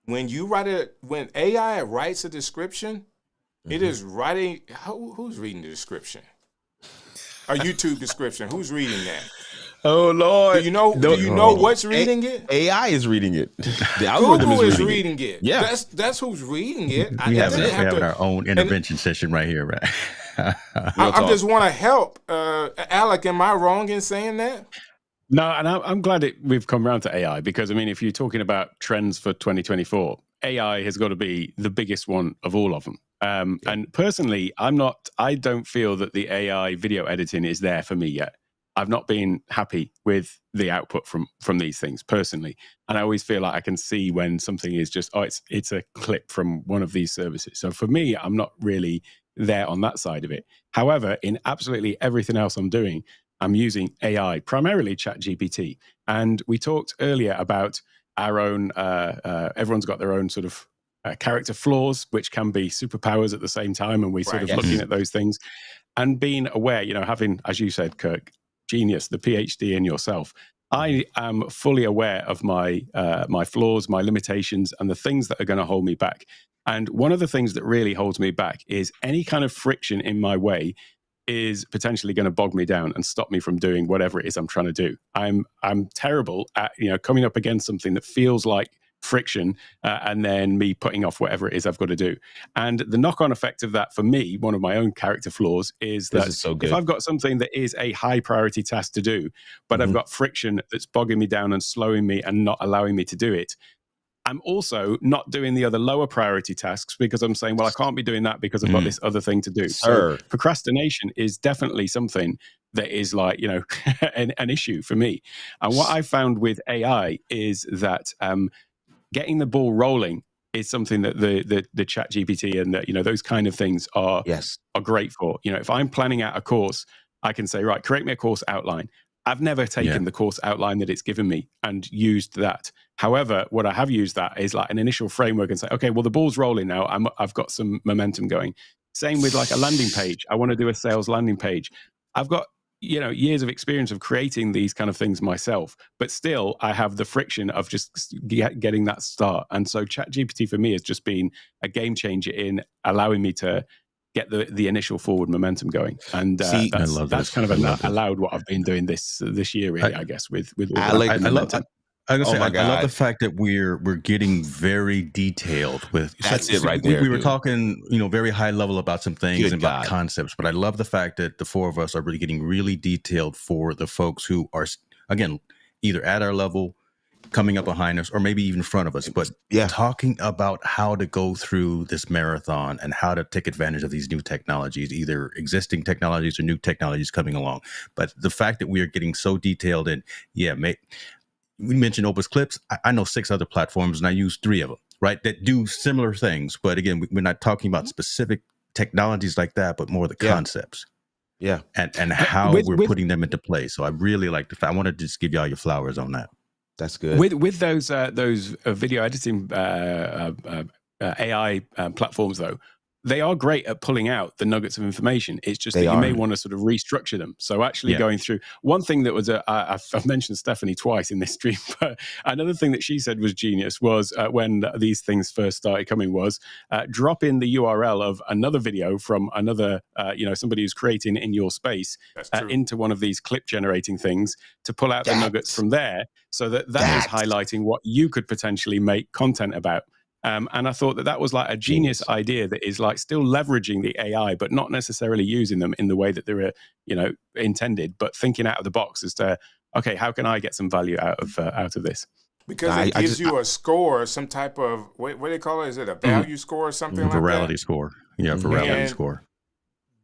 when AI writes a description, it is writing. Who's reading the description? A YouTube description. Who's reading that? Oh Lord! Do you know what's reading it? AI is reading it. The algorithm Google is reading reading it. Yeah. That's who's reading it. We have our own intervention session right here, right? I just want to help. Alec, am I wrong in saying that? No, and I'm glad we've come around to AI, because I mean, if you're talking about trends for 2024, AI has got to be the biggest one of all of them. And personally, I don't feel that the AI video editing is there for me yet. I've not been happy with the output from these things personally. And I always feel like I can see when something is just, it's a clip from one of these services. So for me, I'm not really there on that side of it. However, in absolutely everything else I'm doing, I'm using AI, primarily ChatGPT. And we talked earlier about our own, everyone's got their own sort of character flaws, which can be superpowers at the same time. And we sort of looking at those things and being aware, having, as you said, Kirk, genius, the PhD in yourself. I am fully aware of my flaws, my limitations, and the things that are going to hold me back. And one of the things that really holds me back is any kind of friction in my way is potentially going to bog me down and stop me from doing whatever it is I'm trying to do. I'm terrible at coming up against something that feels like friction and then me putting off whatever it is I've got to do. And the knock-on effect of that for me, one of my own character flaws, is that if I've got something that is a high priority task to do, but I've got friction that's bogging me down and slowing me and not allowing me to do it, I'm also not doing the other lower priority tasks because I'm saying, well, I can't be doing that because I've got this other thing to do. So procrastination is definitely something that is like, an issue for me. And what I found with AI is that getting the ball rolling is something that the chat GPT and those kind of things are great for. If I'm planning out a course, I can say, right, create me a course outline. I've never taken the course outline that it's given me and used that. However, what I have used that is like an initial framework and say, okay, well, the ball's rolling now. I've got some momentum going. Same with like a landing page. I want to do a sales landing page. I've got years of experience of creating these kind of things myself, but still I have the friction of just getting that start. And so ChatGPT for me has just been a game changer in allowing me to get the initial forward momentum going. And that's kind of allowed what I've been doing this year, really, I guess, with Alec. I love the fact that we're getting very detailed with. That's it right there. We were talking, very high level about some things and about concepts, but I love the fact that the four of us are really getting really detailed for the folks who are, again, either at our level, coming up behind us, or maybe even in front of us, but talking about how to go through this marathon and how to take advantage of these new technologies, either existing technologies or new technologies coming along. But the fact that we are getting so detailed and we mentioned Opus Clips. I know 6 other platforms and I use 3 of them, right, that do similar things. But again, we're not talking about specific technologies like that, but more the concepts. Yeah. And how we're putting them into play. So I really like I want to just give y'all your flowers on that. That's good. With those video editing AI platforms, though, they are great at pulling out the nuggets of information. It's just that you may want to sort of restructure them. So actually going through one thing that was, I've mentioned Stephanie twice in this stream, but another thing that she said was genius was when these things first started coming was drop in the URL of another video from another, somebody who's creating in your space into one of these clip generating things to pull out the nuggets from there, so that is highlighting what you could potentially make content about. And I thought that was like a genius idea that is like still leveraging the AI, but not necessarily using them in the way that they were, intended, but thinking out of the box as to, okay, how can I get some value out of this? Because it gives you a score, some type of, what do they call it? Is it a value score or something like that? Virality score. Yeah, virality score.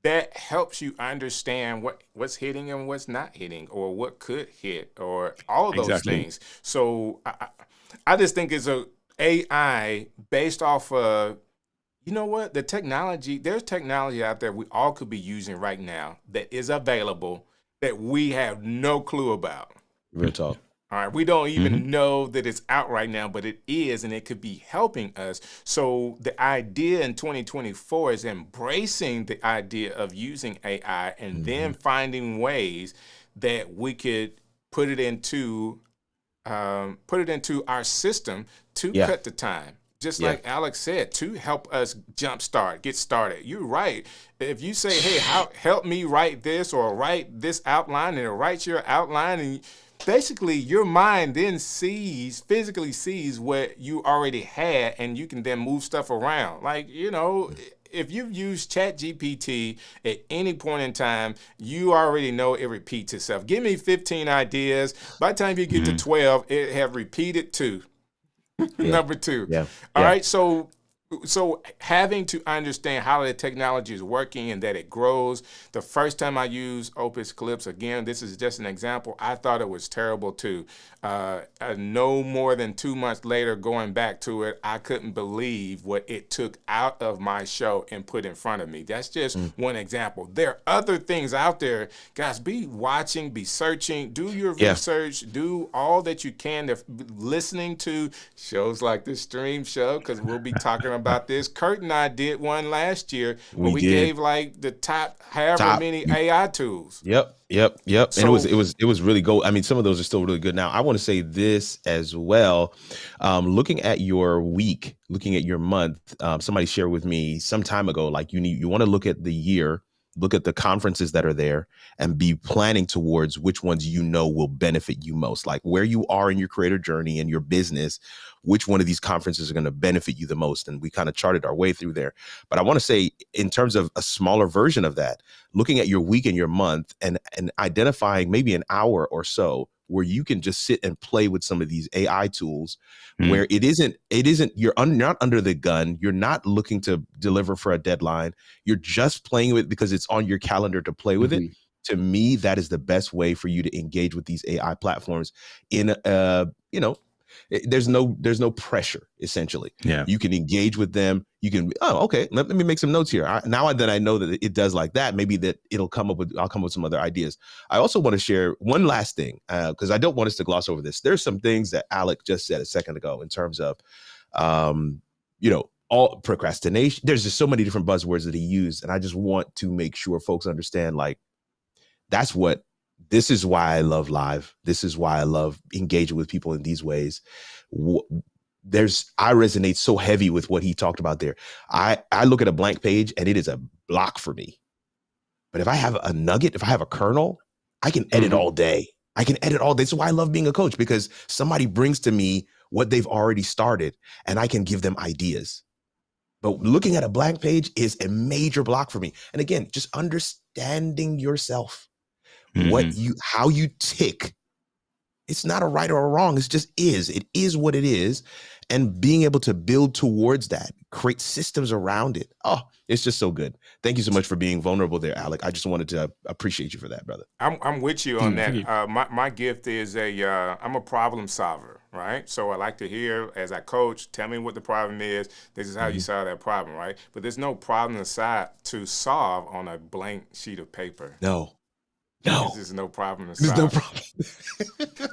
That helps you understand what's hitting and what's not hitting, or what could hit, or all of those things. So I just think it's a AI based off of, you know what, there's technology out there we all could be using right now that is available that we have no clue about. Real talk. All right, we don't even know that it's out right now, but it is, and it could be helping us. So the idea in 2024 is embracing the idea of using AI and then finding ways that we could put it into our system to cut the time. Just like Alex said, to help us get started. You're right. If you say, hey, help me write this, or write this outline, and it writes your outline, and basically your mind then physically sees what you already had, and you can then move stuff around. Like, if you've used ChatGPT at any point in time, you already know it repeats itself. Give me 15 ideas. By the time you get to 12, it have repeated 2. Number 2. All right. So having to understand how the technology is working and that it grows. The first time I used Opus Clips, again, this is just an example, I thought it was terrible too. No more than 2 months later, going back to it, I couldn't believe what it took out of my show and put in front of me. That's just one example. There are other things out there. Guys, be watching, be searching, do your research, do all that you can to listening to shows like the Stream Show, because we'll be talking about this. Kurt and I did one last year where we gave like the top many AI tools. Yep. So, and it was really gold. I mean, some of those are still really good. Now, I want to say this as well. Looking at your week, looking at your month, somebody shared with me some time ago, like you want to look at the year, look at the conferences that are there, and be planning towards which ones will benefit you most. Like where you are in your creator journey and your business, which one of these conferences are going to benefit you the most. And we kind of charted our way through there. But I want to say, in terms of a smaller version of that, looking at your week and your month and identifying maybe an hour or so where you can just sit and play with some of these AI tools, where you're not under the gun. You're not looking to deliver for a deadline. You're just playing with it because it's on your calendar to play with it. To me, that is the best way for you to engage with these AI platforms in there's no pressure, essentially. You can engage with them. You can, okay, let me make some notes here. Now that I know that it does like that, maybe that I'll come up with some other ideas. I also want to share one last thing, because I don't want us to gloss over this. There's some things that Alec just said a second ago in terms of, all procrastination. There's just so many different buzzwords that he used. And I just want to make sure folks understand, like, this is why I love live. This is why I love engaging with people in these ways. I resonate so heavy with what he talked about there. I look at a blank page and it is a block for me. But if I have a nugget, if I have a kernel, I can edit all day. That's why I love being a coach, because somebody brings to me what they've already started and I can give them ideas. But looking at a blank page is a major block for me. And again, just understanding yourself. How you tick. It's not a right or a wrong. It is what it is. And being able to build towards that, create systems around it. Oh, it's just so good. Thank you so much for being vulnerable there, Alec. I just wanted to appreciate you for that, brother. I'm with you on that. My gift is I'm a problem solver, right? So I like to hear, as I coach, tell me what the problem is. This is how you solve that problem, right? But there's no problem to solve on a blank sheet of paper. No. There's no problem to solve. There's no problem.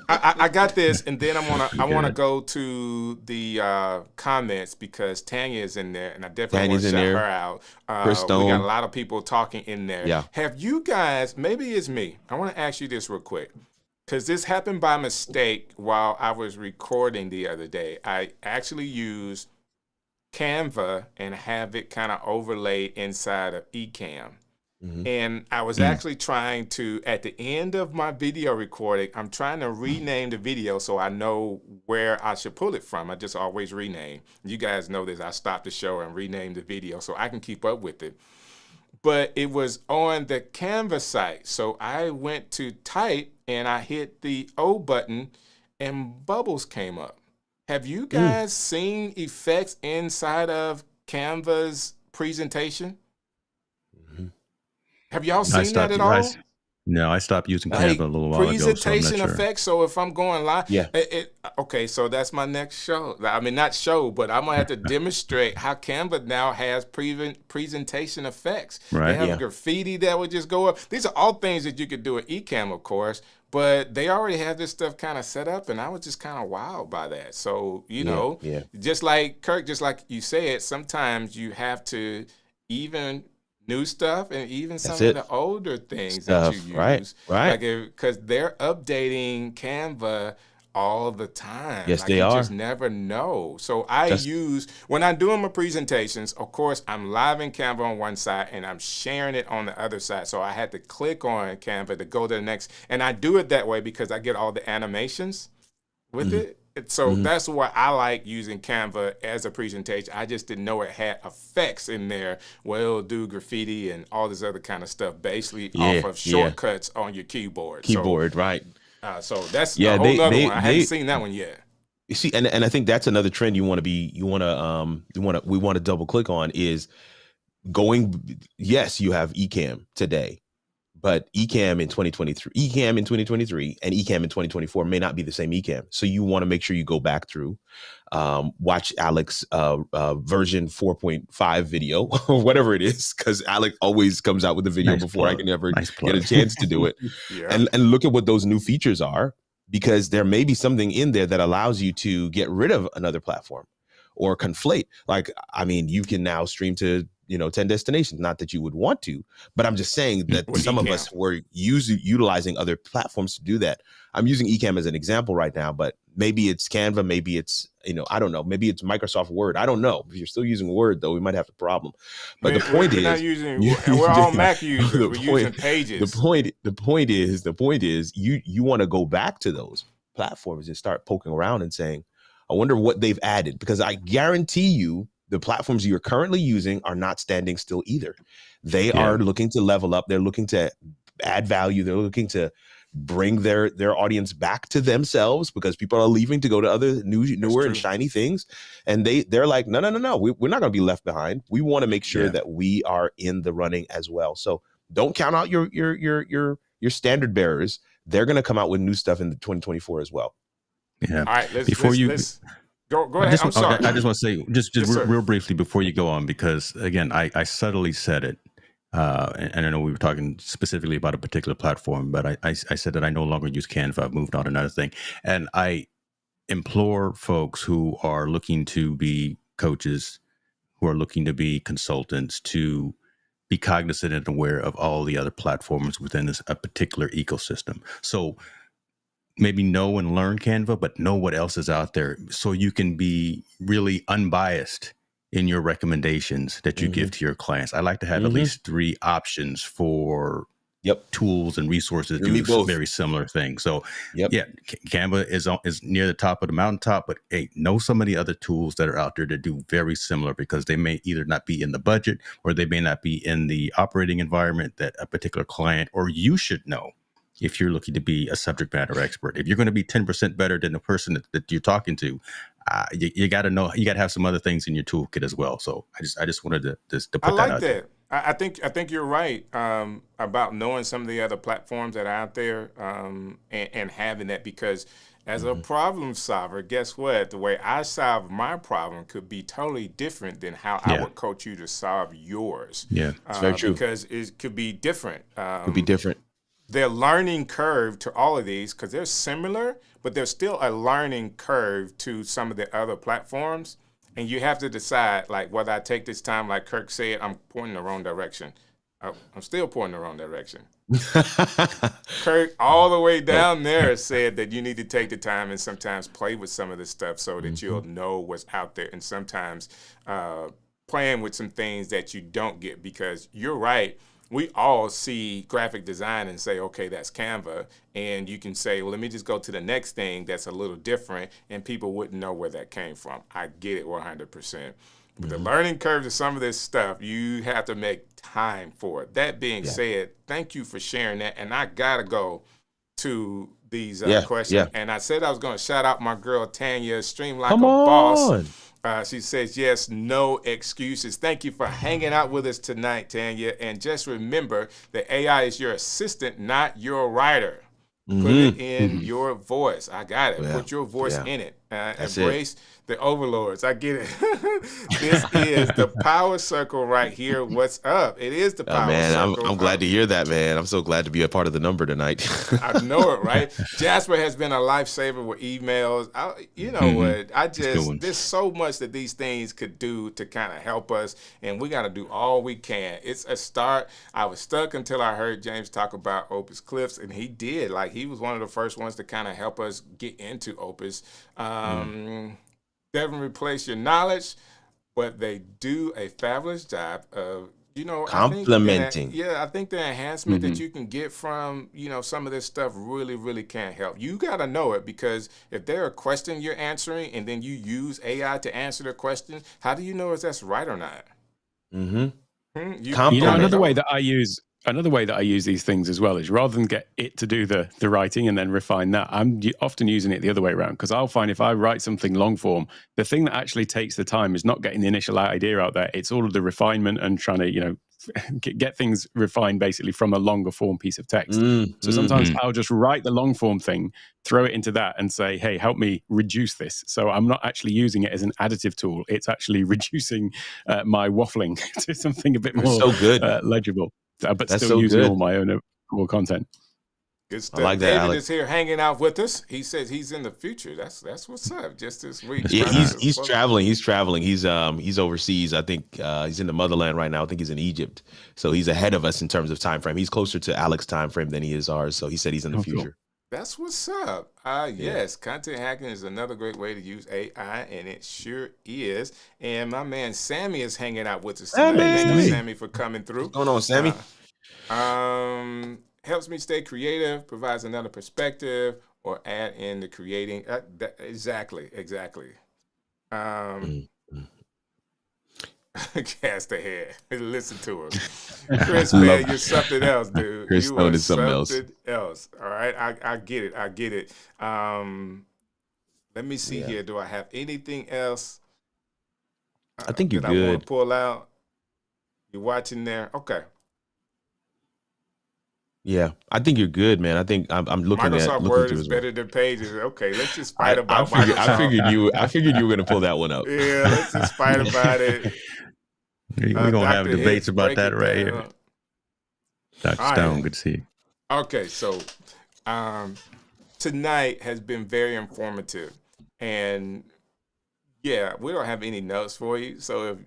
I got this, and then I want to go to the comments, because Tanya is in there, and I definitely want to shout her out. We got a lot of people talking in there. Yeah. Have you guys? Maybe it's me. I want to ask you this real quick, because this happened by mistake while I was recording the other day. I actually used Canva and have it kind of overlaid inside of Ecamm. And I was actually trying to, at the end of my video recording, I'm trying to rename the video so I know where I should pull it from. I just always rename. You guys know this. I stopped the show and renamed the video so I can keep up with it. But it was on the Canva site. So I went to type and I hit the O button and bubbles came up. Have you guys seen effects inside of Canva's presentation? Have y'all seen that at all? No, I stopped using Like Canva a little while ago, so I'm not presentation sure. effects. So if I'm going live, Yeah. okay, so that's my next show. I mean, not show, but I'm gonna have to demonstrate how Canva now has presentation effects. Right. They have graffiti that would just go up. These are all things that you could do at Ecamm, of course, but they already have this stuff kind of set up, and I was just kind of wowed by that. So you know, just like Kirk, just like you said, sometimes you have to even new stuff and even some of the older things that you use, right? Like because they're updating Canva all the time. Yes, like they you are. just never know. So I use when I'm doing my presentations. Of course, I'm live in Canva on one side and I'm sharing it on the other side. So I had to click on Canva to go to the next, and I do it that way because I get all the animations with it. So that's why I like using Canva as a presentation. I just didn't know it had effects in there where it'll do graffiti and all this other kind of stuff basically off of shortcuts on your keyboard. Right. So that's a whole nother one. I hadn't seen that one yet. You see, and I think that's another trend we want to double click on is going. Yes, you have Ecamm today, but Ecamm in 2023 and Ecamm in 2024 may not be the same Ecamm. So you want to make sure you go back through, watch Alec's version 4.5 video or whatever it is, because Alec always comes out with the video before I can ever get a chance to do it. And look at what those new features are, because there may be something in there that allows you to get rid of another platform or conflate. Like, I mean, you can now stream to 10 destinations. Not that you would want to, but I'm just saying that some of us were utilizing other platforms to do that. I'm using Ecamm as an example right now, but maybe it's Canva, maybe it's, I don't know, maybe it's Microsoft Word. I don't know. If you're still using Word, though, we might have a problem. But the point is, not using, we're all Mac users. We're using Pages. The point is, you want to go back to those platforms and start poking around and saying, I wonder what they've added, because I guarantee you, the platforms you're currently using are not standing still either. They are looking to level up. They're looking to add value. They're looking to bring their audience back to themselves, because people are leaving to go to other newer and shiny things. And they're like, no, we're not going to be left behind. We want to make sure that we are in the running as well. So don't count out your standard bearers. They're going to come out with new stuff in 2024 as well. Yeah. All right. Let's Go ahead. I'm sorry. I just want to say, just real briefly before you go on, because again, I subtly said it, and I know we were talking specifically about a particular platform, but I said that I no longer use Canva. I've moved on to another thing, and I implore folks who are looking to be coaches, who are looking to be consultants, to be cognizant and aware of all the other platforms within a particular ecosystem. So maybe know and learn Canva, but know what else is out there, so you can be really unbiased in your recommendations that you give to your clients. I like to have at least 3 options for tools and resources to do very similar things. So Canva is near the top of the mountaintop, but hey, know some of the other tools that are out there that do very similar, because they may either not be in the budget, or they may not be in the operating environment that a particular client or you should know. If you're looking to be a subject matter expert, if you're going to be 10% better than the person that you're talking to, you got to know, you got to have some other things in your toolkit as well. So I just wanted to put that out there. I think you're right about knowing some of the other platforms that are out there and having that, because as a problem solver, guess what? The way I solve my problem could be totally different than how I would coach you to solve yours. Yeah, it's very true. Because it could be different. Could be different. Their learning curve to all of these, because they're similar, but there's still a learning curve to some of the other platforms. And you have to decide, like, whether I take this time, like Kirk said, I'm pointing the wrong direction. I'm still pointing the wrong direction. Kirk, all the way down there, said that you need to take the time and sometimes play with some of this stuff so that you'll know what's out there. And sometimes playing with some things that you don't get, because you're right. We all see graphic design and say, okay, that's Canva. And you can say, well, let me just go to the next thing that's a little different, and people wouldn't know where that came from. I get it 100%. But the learning curve to some of this stuff, you have to make time for it. That being said, thank you for sharing that. And I got to go to these Yeah, questions. yeah. And I said I was going to shout out my girl Tanya, Stream Like Come a on. Boss. She says, yes, no excuses. Thank you for hanging out with us tonight, Tanya. And just remember that AI is your assistant, not your writer. Put it in your voice. I got it. Yeah. Put your voice Yeah. in it. That's Embrace the overlords. I get it. This is the power circle right here. What's up? It is the power circle. I'm glad to hear that, man. I'm so glad to be a part of the number tonight. I know it, right? Jasper has been a lifesaver with emails. You know what? There's so much that these things could do to kind of help us, and we got to do all we can. It's a start. I was stuck until I heard James talk about Opus Clips, and he did. Like, he was one of the first ones to kind of help us get into Opus. Doesn't replace your knowledge, but they do a fabulous job of, complementing. I think the enhancement that you can get from, some of this stuff really, really can help. You got to know it, because if there are questions you're answering and then you use AI to answer the question, how do you know if that's right or not? Another way that I use these things as well is, rather than get it to do the writing and then refine that, I'm often using it the other way around, because I'll find if I write something long form, the thing that actually takes the time is not getting the initial idea out there. It's all of the refinement and trying to, get things refined basically from a longer form piece of text. So sometimes I'll just write the long form thing, throw it into that and say, hey, help me reduce this. So I'm not actually using it as an additive tool. It's actually reducing my waffling to something a bit more legible. But That's still so using good. all my own core content. Good stuff. I like that, David Alec. is here hanging out with us. He says he's in the future. That's what's up. Just this week. Yeah, he's traveling. He's traveling. He's overseas. I think he's in the motherland right now. I think he's in Egypt. So he's ahead of us in terms of time frame. He's closer to Alec's time frame than he is ours. So he said he's in the future. Cool. That's what's up. Yes, content hacking is another great way to use AI, and it sure is. And my man Sammy is hanging out with us tonight. Thank you, Sammy, for coming through. What's going on, Sammy? Helps me stay creative, provides another perspective, or add in the creating. Exactly. Cast ahead. Listen to him. Chris, man, you're something else, dude. Chris Stone is something else. All right, I get it. Let me see here. Do I have anything else? I think you're that good. I want to pull out. You're watching there. Okay. Yeah, I think you're good, man. I think I'm looking at Microsoft Word is better than Pages. Okay, let's just fight about Microsoft. I figured you were gonna pull that one up. Yeah, let's just fight about it. We're gonna have debates about that right here. Dr. Stone, good to see you. Okay, so tonight has been very informative, and we don't have any notes for you, so if you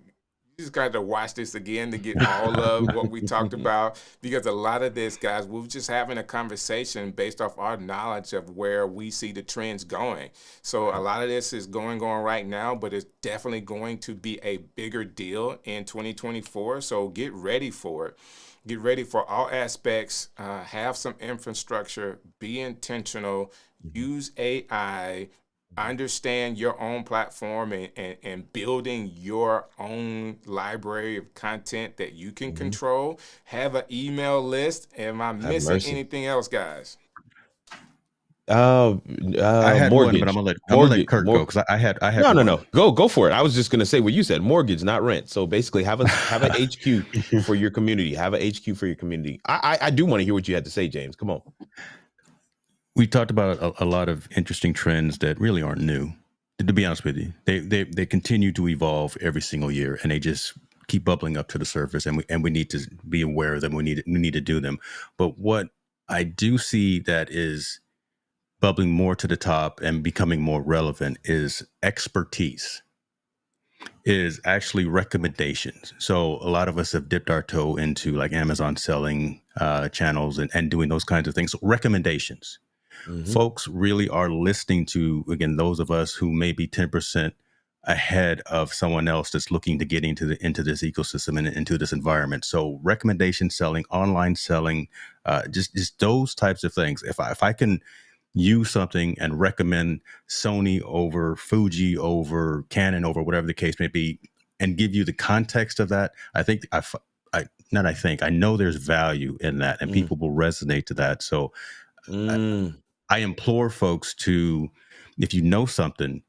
just got to watch this again to get all of what we talked about, because a lot of this, guys, we're just having a conversation based off our knowledge of where we see the trends going. So a lot of this is going on right now, but it's definitely going to be a bigger deal in 2024. So get ready for it. Get ready for all aspects. Have some infrastructure. Be intentional. Use AI. Understand your own platform and building your own library of content that you can control. Have an email list. Am I missing anything else, guys? I had mortgage. one, but I'm gonna let Kirk go, because I had no. Go for it. I was just gonna say what you said: mortgage, not rent. So basically, have an HQ for your community. Have an HQ for your community. I do want to hear what you had to say, James. Come on. We talked about a lot of interesting trends that really aren't new. To be honest with you, they continue to evolve every single year, and they just keep bubbling up to the surface. And we need to be aware of them. We need to do them. But what I do see that is bubbling more to the top and becoming more relevant is expertise. Is actually recommendations. So a lot of us have dipped our toe into like Amazon selling channels and doing those kinds of things. So recommendations. Folks really are listening to, again, those of us who may be 10% ahead of someone else that's looking to get into this ecosystem and into this environment. So recommendation selling, online selling, just those types of things. If I can use something and recommend Sony over Fuji over Canon over whatever the case may be, and give you the context of that, I know there's value in that, and people will resonate to that. So I implore folks to, if you know something,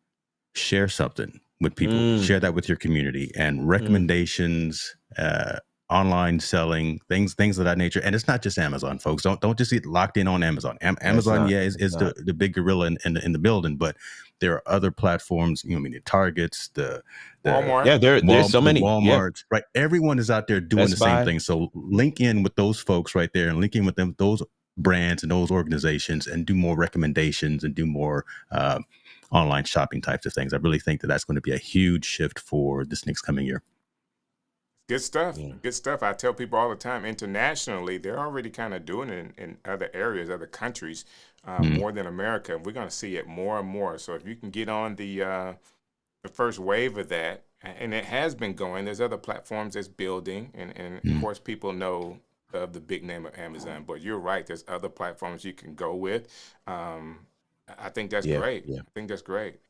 share something with people. Share that with your community, and recommendations, online selling, things of that nature. And it's not just Amazon, folks. Don't just get locked in on Amazon. Amazon, is the big gorilla in the building, but there are other platforms. The Targets, the Walmart. Yeah, there's so many. Walmarts, right? Everyone is out there doing Best the same Buy. thing. So link in with those folks right there, and link in with them, those brands and those organizations, and do more recommendations and do more online shopping types of things. I really think that that's going to be a huge shift for this next coming year. Good stuff. Good stuff. I tell people all the time, internationally, they're already kind of doing it in other areas, other countries, more than America. We're going to see it more and more. So if you can get on the first wave of that, and it has been going, there's other platforms that's building, and of course people know of the big name of Amazon. But you're right, there's other platforms you can go with. I think that's great. I think that's great.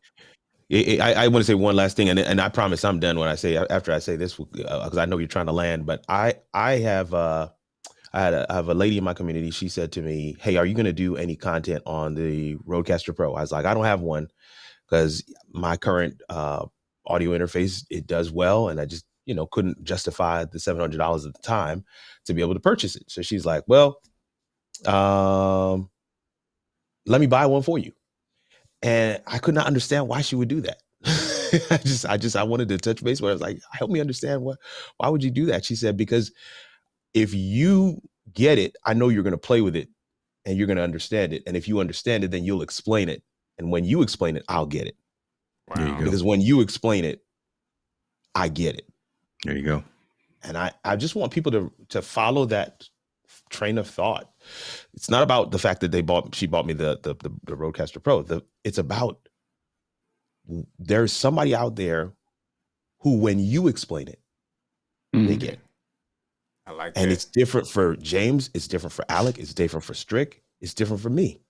I want to say one last thing, and I promise I'm done when I say after I say this, because I know you're trying to land. But I have I have a lady in my community. She said to me, "Hey, are you going to do any content on the Rodecaster Pro?" I was like, "I don't have one because my current audio interface, it does well, and I just couldn't justify the $700 at the time to be able to purchase it." So she's like, "Well, let me buy one for you." And I could not understand why she would do that. I wanted to touch base where I was like, help me understand why would you do that? She said, because if you get it, I know you're going to play with it and you're going to understand it. And if you understand it, then you'll explain it. And when you explain it, I'll get it. Wow. Because when you explain it, I get it. There you go. And I just want people to follow that train of thought. It's not about the fact that she bought me the Rodecaster Pro. It's about there's somebody out there who, when you explain it, they get it. I like and that. It's different for James. It's different for Alec. It's different for Strick. It's different for me.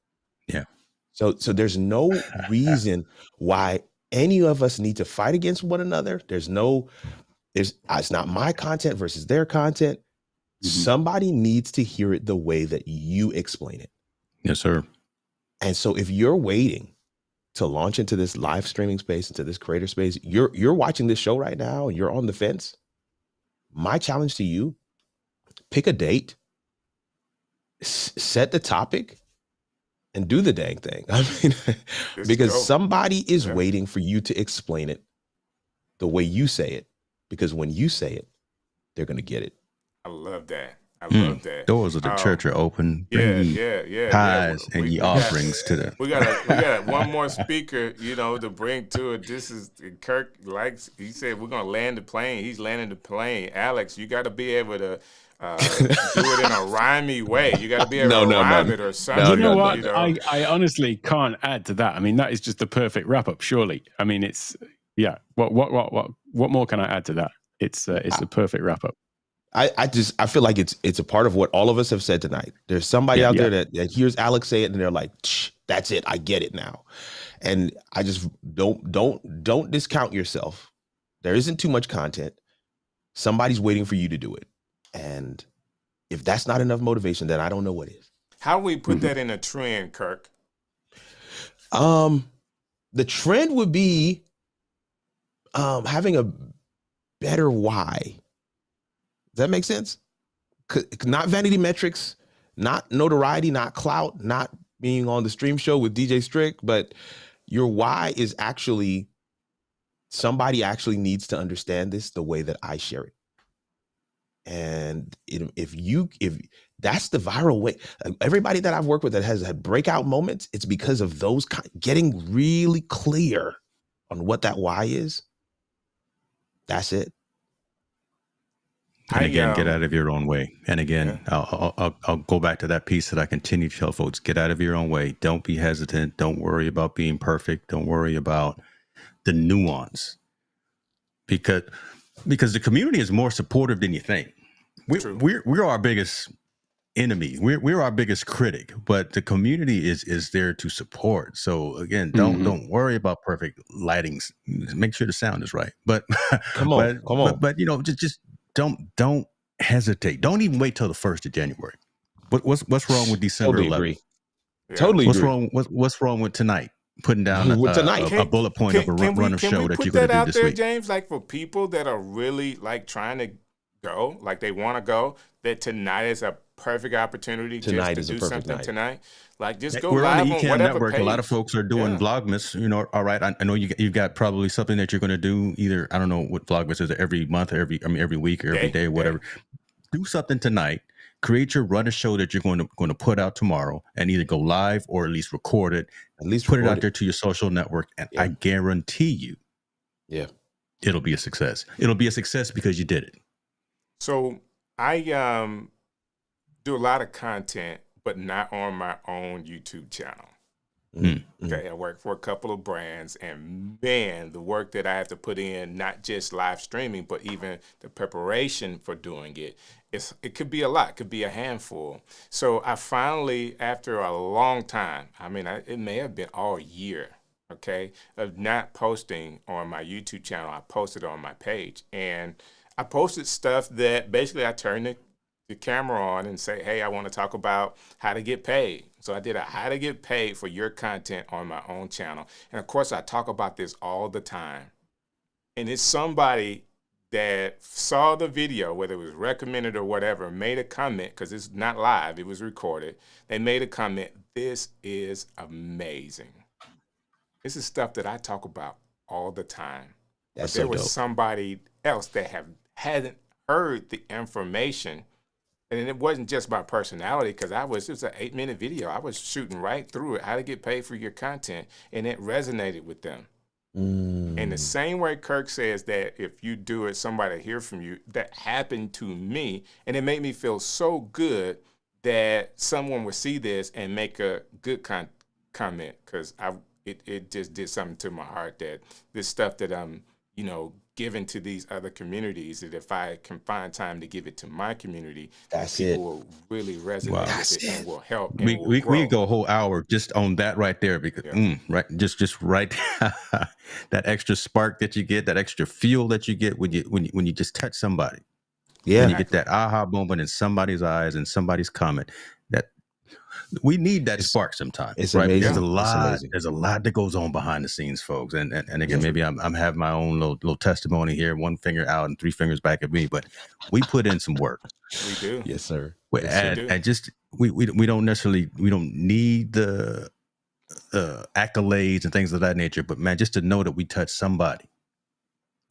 Yeah. So there's no reason why any of us need to fight against one another. It's not my content versus their content. Somebody needs to hear it the way that you explain it. Yes, sir. And so if you're waiting to launch into this live streaming space, into this creator space, you're watching this show right now and you're on the fence. My challenge to you, pick a date, set the topic, and do the dang thing. I mean, because somebody is waiting for you to explain it the way you say it, because when you say it, they're going to get it. I love that. I love that. Doors of the church are open. Yeah. Tithes and ye offerings to them. We got one more speaker, to bring to it. This is Kirk. He said, we're gonna land the plane. He's landing the plane. Alex, you got to be able to do it in a rhymey way. You got to be able to rhyme it or something. You know what? I honestly can't add to that. I mean, that is just the perfect wrap up. Surely. I mean, it's What more can I add to that? It's the perfect wrap up. I feel like it's a part of what all of us have said tonight. There's somebody out there that hears Alex say it and they're like, that's it. I get it now. And I just don't discount yourself. There isn't too much content. Somebody's waiting for you to do it. And if that's not enough motivation, then I don't know what is. How do we put that in a trend, Kirk? The trend would be having a better why. Does that make sense? Not vanity metrics, not notoriety, not clout, not being on the stream show with DJ Strick, but your why is actually somebody actually needs to understand this the way that I share it. And if that's the viral way, everybody that I've worked with that has had breakout moments, it's because of those getting really clear on what that why is. That's it. And again, get out of your own way. And again, I'll go back to that piece that I continue to tell folks: get out of your own way. Don't be hesitant. Don't worry about being perfect. Don't worry about the nuance, because the community is more supportive than you think. We're our biggest enemy. We're our biggest critic, but the community is there to support. So again, don't worry about perfect lighting. Make sure the sound is right. But come on. But just don't hesitate. Don't even wait till the 1st of January. What's wrong with December 11th? Totally What's agree. wrong? What's wrong with tonight? Putting down With tonight. a bullet point of a run of Can show we that put you're going that to do out this there, week. James? Like for people that are really like trying to go, like they want to go, that tonight is a perfect opportunity Tonight just to is do a perfect something night. tonight. Like just go We're on live the on Ecamm whatever network. page. A lot of folks are doing Vlogmas. You know, all right. I know you've got probably something that you're going to do. Either I don't know what Vlogmas is, every month, or every week, or every day, whatever. Do something tonight. Create your run a show that you're going to put out tomorrow, and either go live or at least record it. At least put it out there to your social network, and Yeah. I guarantee you, it'll be a success. It'll be a success because you did it. So I do a lot of content, but not on my own YouTube channel. Okay, I work for a couple of brands, and man, the work that I have to put in, not just live streaming, but even the preparation for doing it, it could be a lot, it could be a handful. So I finally, after a long time, I mean, it may have been all year, okay, of not posting on my YouTube channel. I posted on my page, and I posted stuff that basically I turned the camera on and say, hey, I want to talk about how to get paid. So I did a how to get paid for your content on my own channel. And of course, I talk about this all the time. And it's somebody that saw the video, whether it was recommended or whatever, made a comment, because it's not live, it was recorded. They made a comment, this is amazing. This is stuff that I talk about all the time. That's but there so was dope. somebody else that hadn't heard the information. And it wasn't just my personality, because it was an 8-minute video. I was shooting right through it, how to get paid for your content, and it resonated with them. And the same way Kirk says that if you do it, somebody hear from you, that happened to me, and it made me feel so good that someone would see this and make a good comment, because it just did something to my heart, that this stuff that I'm, given to these other communities, that if I can find time to give it to my community, people will really resonate with it and will help. And We go a whole hour just on that right there, because right, just right that extra spark that you get, that extra fuel that you get when you just touch somebody. When you get that aha moment in somebody's eyes and somebody's comment, that we need that spark sometimes. It's right? amazing. There's a lot that goes on behind the scenes, folks. And again, maybe I'm having my own little testimony here, 1 finger out and 3 fingers back at me, but we put in some work. We do. Yes, sir. And just we don't need the accolades and things of that nature, but man, just to know that we touch somebody.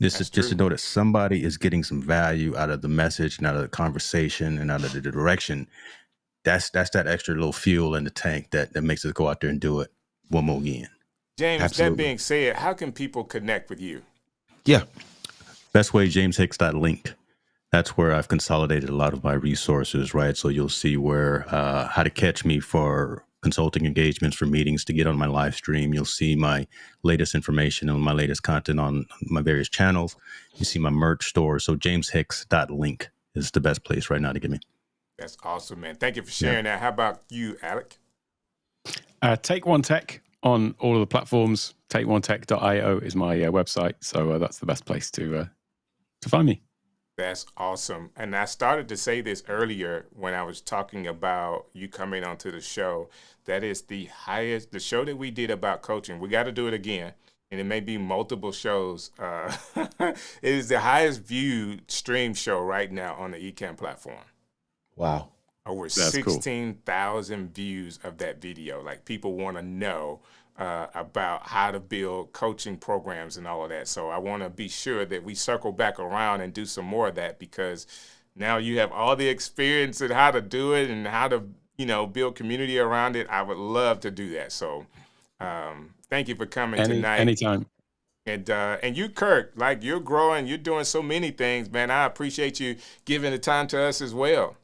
Just to know that somebody is getting some value out of the message and out of the conversation and out of the direction. That's that extra little fuel in the tank that makes us go out there and do it one more again. James, Absolutely. That being said, how can people connect with you? Yeah. Best way, jameshicks.link. That's where I've consolidated a lot of my resources, right? So you'll see where how to catch me for consulting engagements, for meetings, to get on my live stream. You'll see my latest information and my latest content on my various channels. You see my merch store. So jameshicks.link is the best place right now to get me. That's awesome, man. Thank you for sharing that. How about you, Alec? Take One Tech on all of the platforms. TakeOneTech.io is my website. So that's the best place to find me. That's awesome. And I started to say this earlier when I was talking about you coming onto the show. That is the show that we did about coaching. We got to do it again. And it may be multiple shows. It is the highest viewed stream show right now on the Ecamm platform. Wow. Over 16,000 views of that video. Like, people want to know about how to build coaching programs and all of that. So I want to be sure that we circle back around and do some more of that, because now you have all the experience in how to do it and how to, build community around it. I would love to do that. So thank you for coming tonight. Anytime. And you, Kirk, like, you're growing, you're doing so many things, man. I appreciate you giving the time to us as well.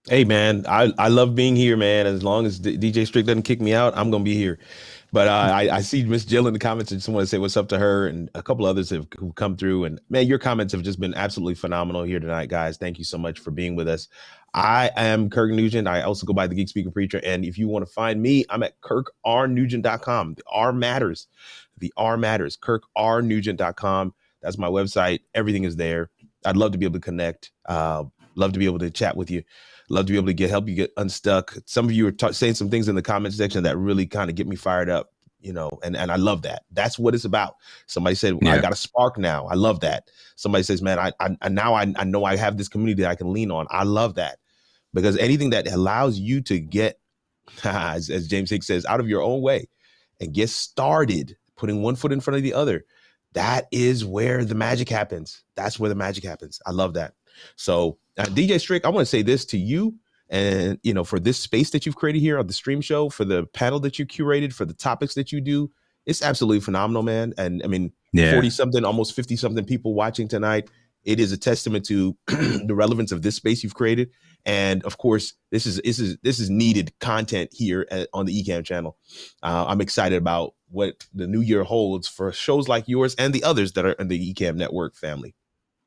Hey, man, I love being here, man. As long as DJ Strick doesn't kick me out, I'm going to be here. But I see Miss Jill in the comments. I just want to say what's up to her, and a couple others have come through. And, man, your comments have just been absolutely phenomenal here tonight, guys. Thank you so much for being with us. I am Kirk Nugent. I also go by the Geek Speaker Preacher. And if you want to find me, I'm at KirkRNugent.com. The R matters. The R matters. KirkRNugent.com. That's my website. Everything is there. I'd love to be able to connect. Love to be able to chat with you. Love to be able to help you get unstuck. Some of you are saying some things in the comment section that really kind of get me fired up, and I love that. That's what it's about. Somebody said, I got a spark now. I love that. Somebody says, man, I now know I have this community that I can lean on. I love that, because anything that allows you to get, as James Hicks says, out of your own way and get started, putting one foot in front of the other, that is where the magic happens. That's where the magic happens. I love that. So DJ Strick, I want to say this to you, and for this space that you've created here on the stream show, for the panel that you curated, for the topics that you do, it's absolutely phenomenal, man. And I mean, 40 something, almost 50 something people watching tonight. It is a testament to the relevance of this space you've created. And of course, this is needed content here on the Ecamm channel. I'm excited about what the new year holds for shows like yours and the others that are in the Ecamm network family.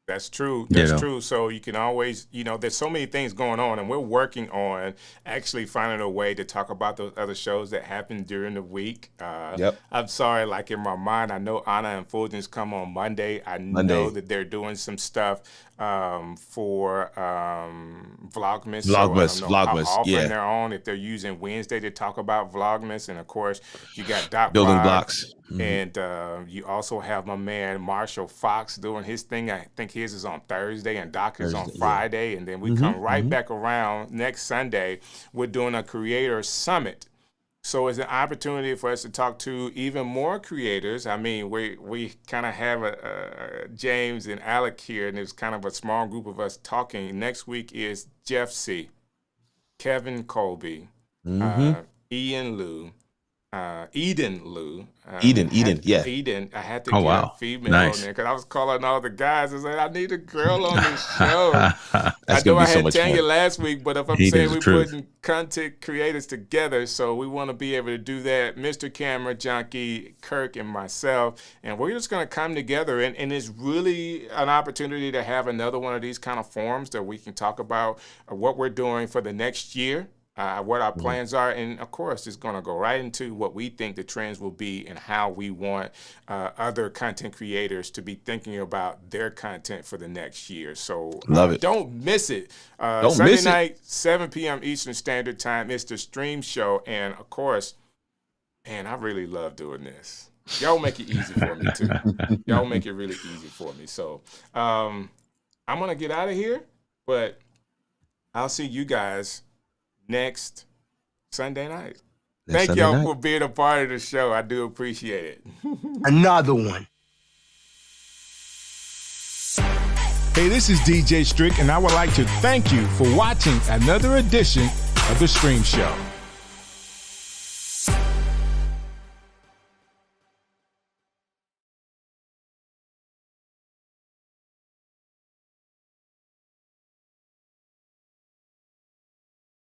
That's true. That's true. So you can always, there's so many things going on, and we're working on actually finding a way to talk about those other shows that happen during the week. I'm sorry, like in my mind, I know Anna and Fulton's come on Monday. I know that they're doing some stuff for Vlogmas. Vlogmas, how often they're on, if they're using Wednesday to talk about Vlogmas. And of course, you got Doc Building Vlog, Blocks. And you also have my man Marshall Fox doing his thing. I think his is on Thursday and Doc is on Friday. And then we come right back around next Sunday. We're doing a creator summit. So it's an opportunity for us to talk to even more creators. I mean, we kind of have James and Alec here, and it's kind of a small group of us talking. Next week is Jeff C., Kevin Colby, Ian Liu, Eden Liu. Eden. I had to get a female on there because I was calling all the guys and saying, I need a girl on this show. I know I had Tanya last week, but if I'm saying we're putting content creators together, so we want to be able to do that. Mr. Camera Junkie, Kirk, and myself, and we're just going to come together, and it's really an opportunity to have another one of these kind of forums that we can talk about what we're doing for the next year. What our plans are, and of course, it's going to go right into what we think the trends will be and how we want other content creators to be thinking about their content for the next year. So love it. Don't miss it. Sunday night, 7 p.m. Eastern Standard Time. It's the stream show, and of course, man, I really love doing this. Y'all make it easy for me too. Y'all make it really easy for me. So I'm gonna get out of here, but I'll see you guys next Sunday night. Thank y'all for being a part of the show. I do appreciate it. Another one. Hey, this is DJ Strick, and I would like to thank you for watching another edition of The Stream Show.